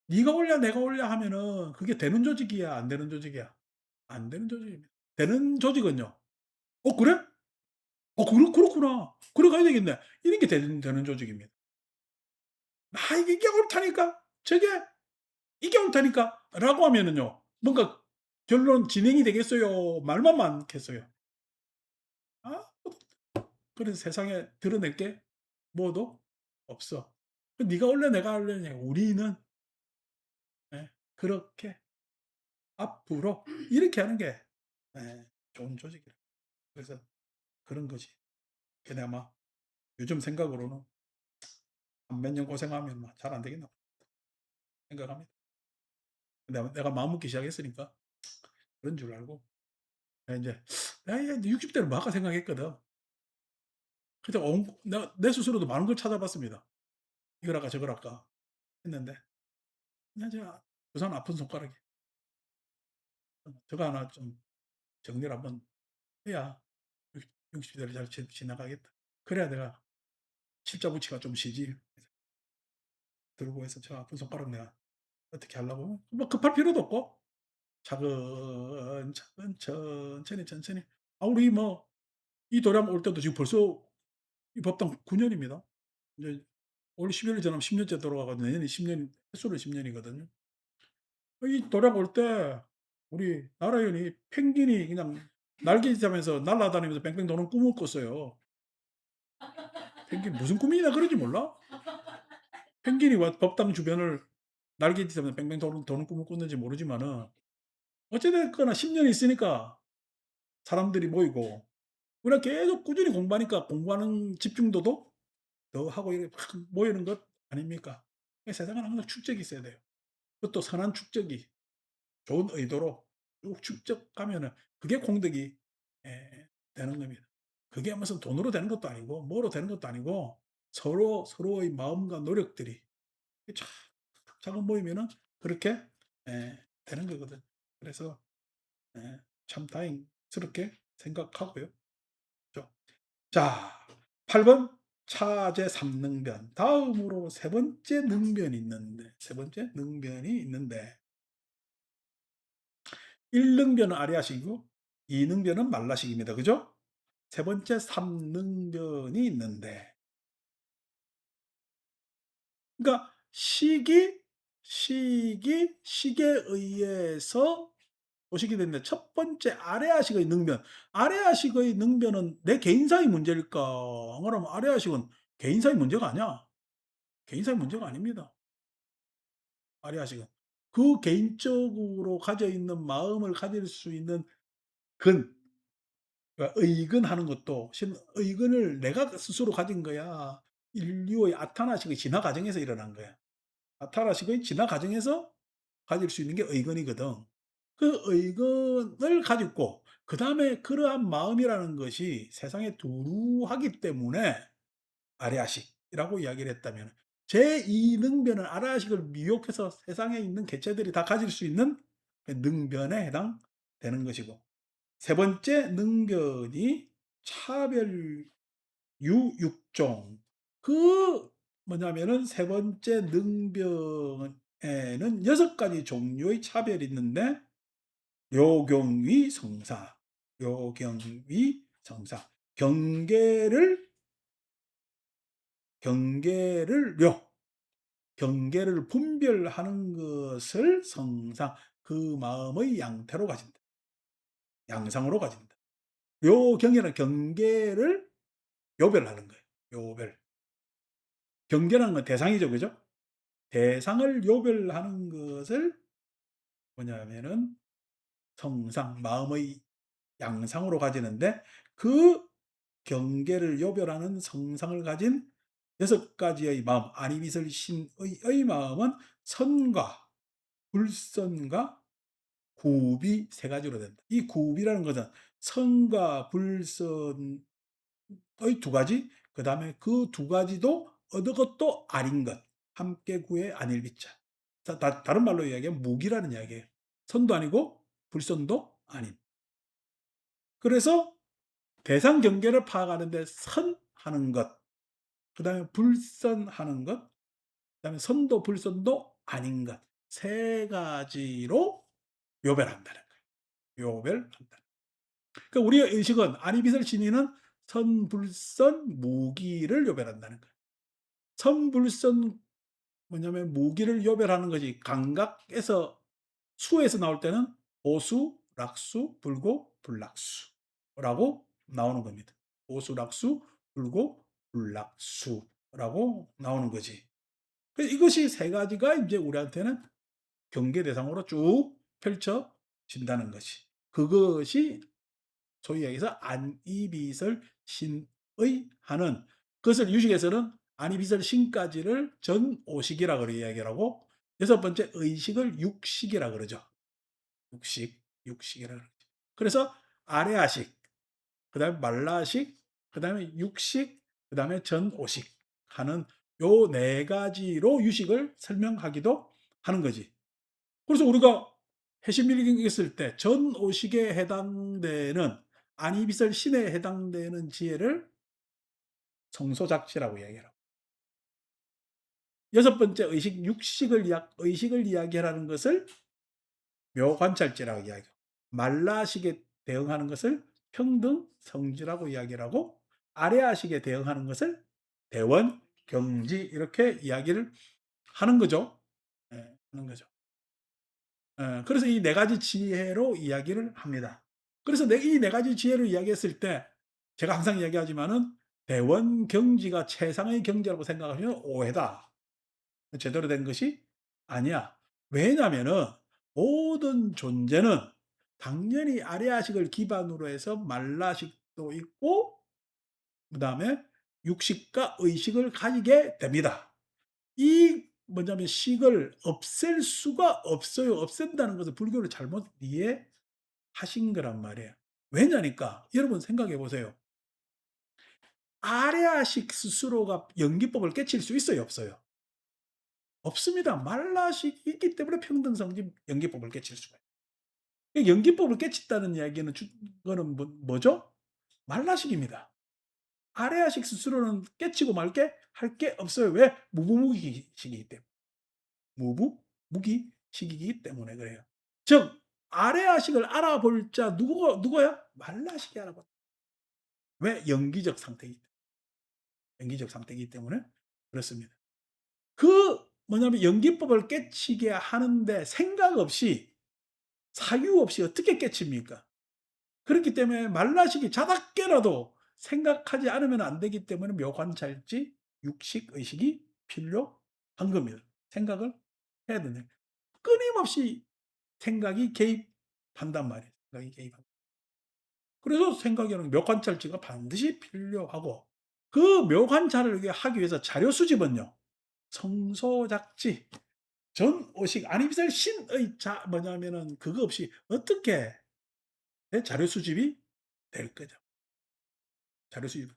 Speaker 1: 네가 올랴 내가 올랴 하면은 그게 되는 조직이야 안 되는 조직이야? 안 되는 조직입니다. 되는 조직은요. "어 그래? 어 그렇구나. 그래 가야 되겠네." 이런 게 되는 조직입니다. "아 이게 옳다니까. 저게 이게 옳다니까."라고 하면은요. 뭔가 결론 진행이 되겠어요? 말만 많겠어요? 아무도 그래서 세상에 드러낼 게 뭐도 없어. 그 네가 올래 내가 올래냐 우리는 예 그렇게 앞으로 이렇게 하는 게 예 좋은 조직이라. 그래서 그런 거지. 근데 아마 요즘 생각으로는 한 몇 년 고생하면 잘 안 되겠나 생각합니다. 내가 마음먹기 시작했으니까 그런 줄 알고 인제 '야 야 60 대는 뭐 할까.' 생각했거든. 그때 내가 내 스스로도 많은 걸 찾아봤습니다. 이걸 할까 저걸 할까 했는데 그냥 제가 부산 아픈 손가락에 저거 하나 좀 정리를 한번 해야 60 대를 잘 지나가겠다. 그래야 내가 십자 붙이가 좀 쉬지. 들고 해서 저 아픈 손가락 내가 어떻게 하려고 뭐 급할 필요도 없고 차근차근 천천히, 천천히 우리 뭐 이 도량 올 때도 지금 벌써 이 법당 9 년입니다. 이제 올 12월 지나면 10 년째 돌아가 가지고 내년이 10 년 햇수로 10 년이거든요. 이 도량 올 때 우리 나라연이 펭귄이 그냥 날개짓하면서 날아다니면서 뺑뺑 도는 꿈을 꿨어요. 펭귄 무슨 꿈이나 그런지 몰라? 펭귄이 와 법당 주변을 날개짓하면서 뺑뺑 도는 꿈을 꿨는지 모르지만은 어찌 됐거나 10 년이 있으니까 사람들이 모이고 우리가 계속 꾸준히 공부하니까 공부하는 집중도도 더 하고 이렇게 막 모이는 것 아닙니까? 세상은 항상 축적이 있어야 돼요. 그것도 선한 축적이 좋은 의도로 쭉 축적하면은 그게 공덕이 되는 겁니다. 그게 무슨 돈으로 되는 것도 아니고 뭐로 되는 것도 아니고 서로의 마음과 노력들이 차근차근 모이면은 그렇게 되는 거거든요. 그래서 참 다행스럽게 생각하고요. 그죠? 자 8번 차제 삼능변. 다음으로 세 번째 능변이 있는데 세 번째 능변이 있는데 1 능변은 아리아식이고 2 능변은 말라식입니다. 그죠? 세 번째 삼능변이 있는데 그러니까 식에 의해서 도식이 됐는데 첫 번째 아레아식의 능변. 아레아식의 능변은 내 개인사의 문제일까? 그러면 아레아식은 개인사의 문제가 아니야. 개인사의 문제가 아닙니다. 아리아식은. 그 개인적으로 가져 있는 마음을 가질 수 있는 근, 그러니까 의근하는 것도 의근을 내가 스스로 가진 거야. 인류의 아타나식의 진화 과정에서 일어난 거야. 아타나식의 진화 과정에서 가질 수 있는 게 의근이거든. 그 의근을 가지고 그다음에 그러한 마음이라는 것이 세상에 두루하기 때문에 아리아식이라고 이야기를 했다면 제2 능변은 아라식을 미혹해서 세상에 있는 개체들이 다 가질 수 있는 그 능변에 해당되는 것이고 세 번째 능변이 차별이고 유육종. 그 뭐냐면은 세 번째 능병에는 6가지 종류의 차별이 있는데 요경위 성사, 요경위 성사. 경계를 경계를 요 경계를 분별하는 것을 성상, 그 마음의 양태로 가진다. 양상으로 가진다. 요 경계는 경계를 요별하는 거예요. 요별. 경계라는 건 대상이죠. 그죠? 대상을 요별하는 것을 뭐냐면은 성상, 마음의 양상으로 가지는데 그 경계를 요별하는 성상을 가진 6가지의 마음, 아니비설 신의 마음은 선과 불선과 구비 3가지로 된다. 이 구비라는 것은 선과 불선의 2가지, 그다음에 그 2가지도 어느 것도 아닌 것. 함께 구해 아닐 비자. 다른 말로 이야기하면 무기라는 이야기예요. 선도 아니고 불선도 아닌. 그래서 대상 경계를 파악하는 데 선하는 것, 그다음에 불선하는 것, 그다음에 선도 불선도 아닌 것, 3가지로 요별한다는 거예요. 요별한다. 그러니까 우리의 의식은 아니비설 진리는 선불선 무기를 요별한다는 거예요. 선불선 뭐냐면 무기를 요별하는 것이 감각에서 수에서 나올 때는 보수, 락수, 불고, 불락수라고 나오는 겁니다. 보수, 락수, 불고, 불락수라고 나오는 거지. 이것이 3가지가 이제 우리한테는 경계 대상으로 쭉 펼쳐진다는 것이. 그것이 소위 얘기해서 안이비설 신의 하는, 그것을 유식에서는 안이비설 신까지를 전오식이라고 이야기를 하고, 6번째 의식을 육식이라 그러죠. 육식이라 그러죠. 그래서 아래아식, 그다음에 말라식, 그다음에 육식, 그다음에 전오식 하는 요 4가지로 유식을 설명하기도 하는 거지. 그래서 우리가 해신밀기 했을 때 전오식에 해당되는 안이비설 신에 해당되는 지혜를 성소작지라고 이야기해요. 6번째 의식을 이야기하라는 것을 묘관찰지라고 이야기하고, 말라식에 대응하는 것을 평등성지라고 이야기를 하고, 아래아식에 대응하는 것을 대원경지 이렇게 이야기를 하는 거죠. 예, 하는 거죠. 그래서 이 4가지 지혜로 이야기를 합니다. 그래서 이 4가지 지혜를 이야기했을 때 제가 항상 이야기하지만은 대원경지가 최상의 경지라고 생각하시면 오해다. 제대로 된 것이 아니야. 왜냐하면은 모든 존재는 당연히 아래아식을 기반으로 해서 말라식도 있고 그다음에 육식과 의식을 가지게 됩니다. 이 뭐냐면 식을 없앨 수가 없어요. 없앤다는 것은 불교를 잘못 이해하신 거란 말이에요. 왜냐니까 여러분 생각해 보세요. 아래아식 스스로가 연기법을 깨칠 수 있어요, 없어요? 없습니다. 말라식이 있기 때문에 평등성지 연기법을 깨칠 수가 있어요. 연기법을 깨친다는 이야기는 그거는 뭐죠? 말라식입니다. 아래아식 스스로는 깨치고 말게 할 게 없어요. 왜? 무부무기식이기 때문에. 무기식이기 때문에 그래요. 즉 아래아식을 알아볼 자 누구야? 말라식이 알아봐. 왜? 연기적 상태이기 때문에 그렇습니다. 그 뭐냐면 연기법을 깨치게 하는데 생각 없이 사유 없이 어떻게 깨칩니까? 그렇기 때문에 말라식이 자다깨라도 생각하지 않으면 안 되기 때문에 묘관찰지 육식 의식이 필요한 겁니다. 생각을 해야 되는, 끊임없이 생각이 개입한단 말이에요. 생각이 개입한다. 그래서 생각에는 묘관찰지가 반드시 필요하고, 그 묘관찰을 하기 위해서 자료 수집은요. 성소작지, 전오식, 안이비설 신의 뭐냐면은 그거 없이 어떻게 자료 수집이 될 거죠. 자료 수집.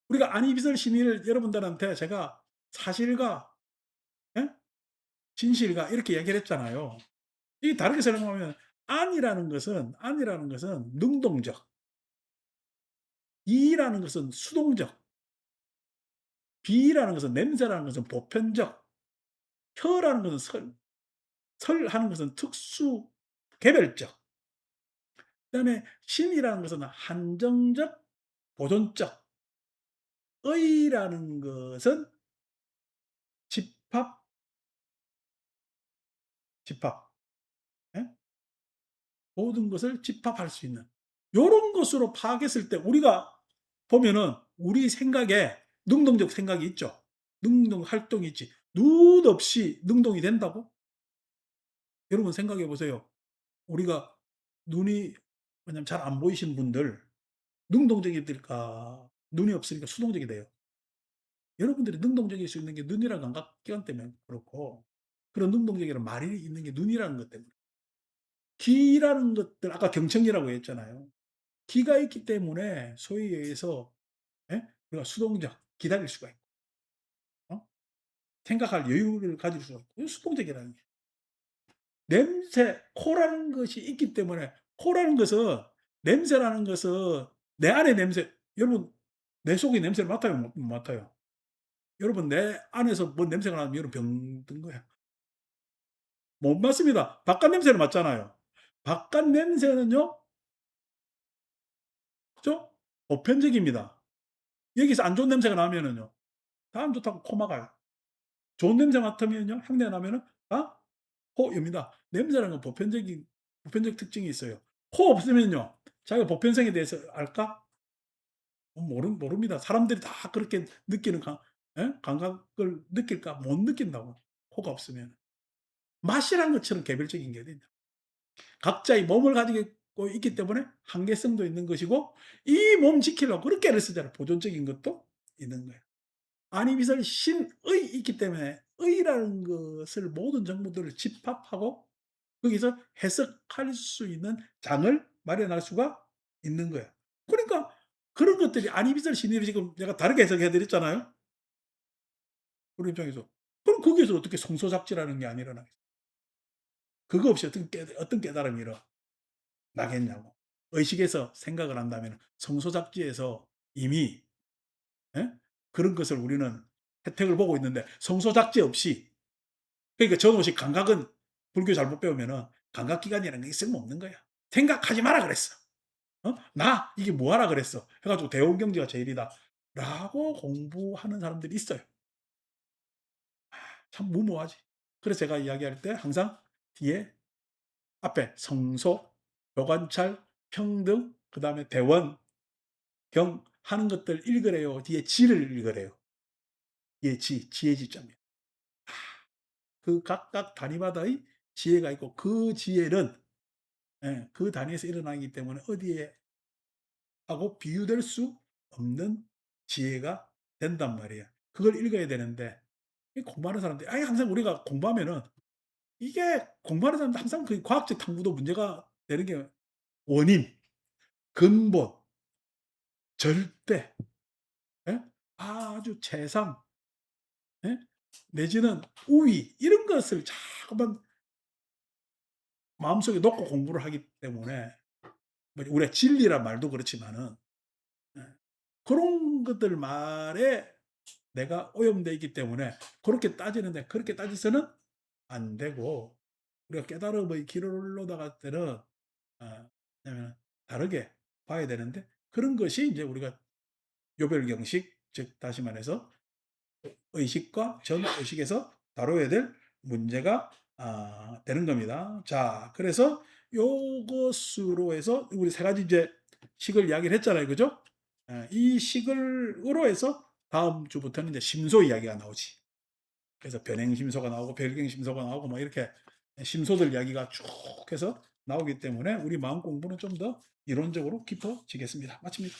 Speaker 1: 우리가 안이비설 신의를 여러분들한테 제가 사실과 예? 진실과 이렇게 얘기를 했잖아요. 이 다르게 설명하면 안이라는 것은 능동적, 이라는 것은 수동적, 비라는 것은 냄새라는 것은 보편적, 혀라는 것은 설하는 것은 특수, 개별적, 그다음에 신이라는 것은 한정적, 보존적, 의라는 것은 집합, 집합. 예? 모든 것을 집합할 수 있는 요런 것으로 파악했을 때 우리가 보면은 우리 생각에 능동적 생각이 있죠. 능동 활동이 있지. 눈 없이 능동이 된다고? 여러분 생각해 보세요. 우리가 눈이 왜냐면 잘 안 보이시는 분들 능동적이 될까? 눈이 없으니까 수동적이 돼요. 여러분들이 능동적일 수 있는 게 눈이라는 감각기관 때문에 그렇고 그런 능동적이라는 말이 있는 게 눈이라는 것 때문에. 귀라는 것들 아까 경청이라고 했잖아요. 귀가 있기 때문에 소위 의해서 예? 우리가 수동적 기다릴 수가 있고 어? 생각할 여유를 가질 수가 있고 이게 수동적이라는 게. 냄새, 코라는 것이 있기 때문에 코라는 것은 냄새라는 것은 내 안의 냄새 여러분 내 속의 냄새를 맡아요 못 맡아요? 여러분 내 안에서 뭔 냄새가 나면 여러분 병든 거야. 못 맡습니다. 바깥 냄새를 맡잖아요. 바깥 냄새는요. 그죠? 보편적입니다. 여기서 안 좋은 냄새가 나면은요. 다 안 좋다고 코 막아요. 좋은 냄새 맡으면요. 향내가 나면은 다 코 엽니다. 냄새라는 건 보편적 특징이 있어요. 코 없으면요. 자기가 보편성에 대해서 알까? 모릅니다. 사람들이 다 그렇게 느끼는 예? 감각을 느낄까? 못 느낀다고. 코가 없으면. 맛이란 것처럼 개별적인 게 된다. 각자의 몸을 가지고 있기 때문에 한계성도 있는 것이고 이 몸 지키려고 그렇게 애를 쓰잖아요. 보존적인 것도 있는 거예요. 안이비설 신의 있기 때문에 의라는 것을 모든 정보들을 집합하고 거기서 해석할 수 있는 장을 마련할 수가 있는 거예요. 그러니까 그런 것들이 안이비설 신의를 지금 내가 다르게 해석해 드렸잖아요. 우리 입장에서. 그럼 거기에서 어떻게 성소작지라는 게 안 일어나겠어요. 그거 없이 어떤 깨달음이 일어나겠냐고. 의식에서 생각을 한다면 성소작지에서 이미 예? 그런 것을 우리는 혜택을 보고 있는데 성소작지 없이 그러니까 전오식 감각은 불교 잘못 배우면은 감각기관이라는 게 쓸모없는 거야. 생각하지 마라 그랬어. 나 이게 뭐하라 그랬어. 해가지고 대원경지가 제일이다. 라고 공부하는 사람들이 있어요. 참 무모하지. 그래서 제가 이야기할 때 항상 뒤에 앞에 성소, 교관찰, 평등, 그 다음에 대원, 경 하는 것들 읽으래요. 뒤에 지를 읽으래요. 뒤에 지혜 지자입니다. 그 각각 단위마다의 지혜가 있고 그 지혜는 예, 그 단위에서 일어나기 때문에 어디에 하고 비유될 수 없는 지혜가 된단 말이에요. 그걸 읽어야 되는데 공부하는 사람들이 아니 항상 우리가 공부하면은 이게 공부하는 사람들 항상 그 과학적 탐구도 문제가 되는 게 원인, 근본, 절대, 예? 아주 최상, 예? 내지는 우위 이런 것을 자꾸만 마음속에 놓고 공부를 하기 때문에 뭐 우리가 진리란 말도 그렇지만은 예, 그런 것들 말에 내가 오염되어 있기 때문에 그렇게 따지는데 그렇게 따져서는 안 되고 우리가 깨달음의 길을 올라갈 때는 왜냐면 다르게 봐야 되는데 그런 것이 이제 우리가 요별경식 즉 다시 말해서 의식과 전의식에서 다뤄야 될 문제가 되는 겁니다. 자, 그래서 요것으로 해서 우리 세 가지 이제 식을 이야기를 했잖아요. 그죠? 이 식을로 해서 다음 주부터는 이제 심소 이야기가 나오지. 그래서 변행심소가 나오고 별경심소가 나오고 뭐 이렇게 심소들 이야기가 쭉 해서 나오기 때문에 우리 마음 공부는 좀 더 이론적으로 깊어지겠습니다. 마칩니다.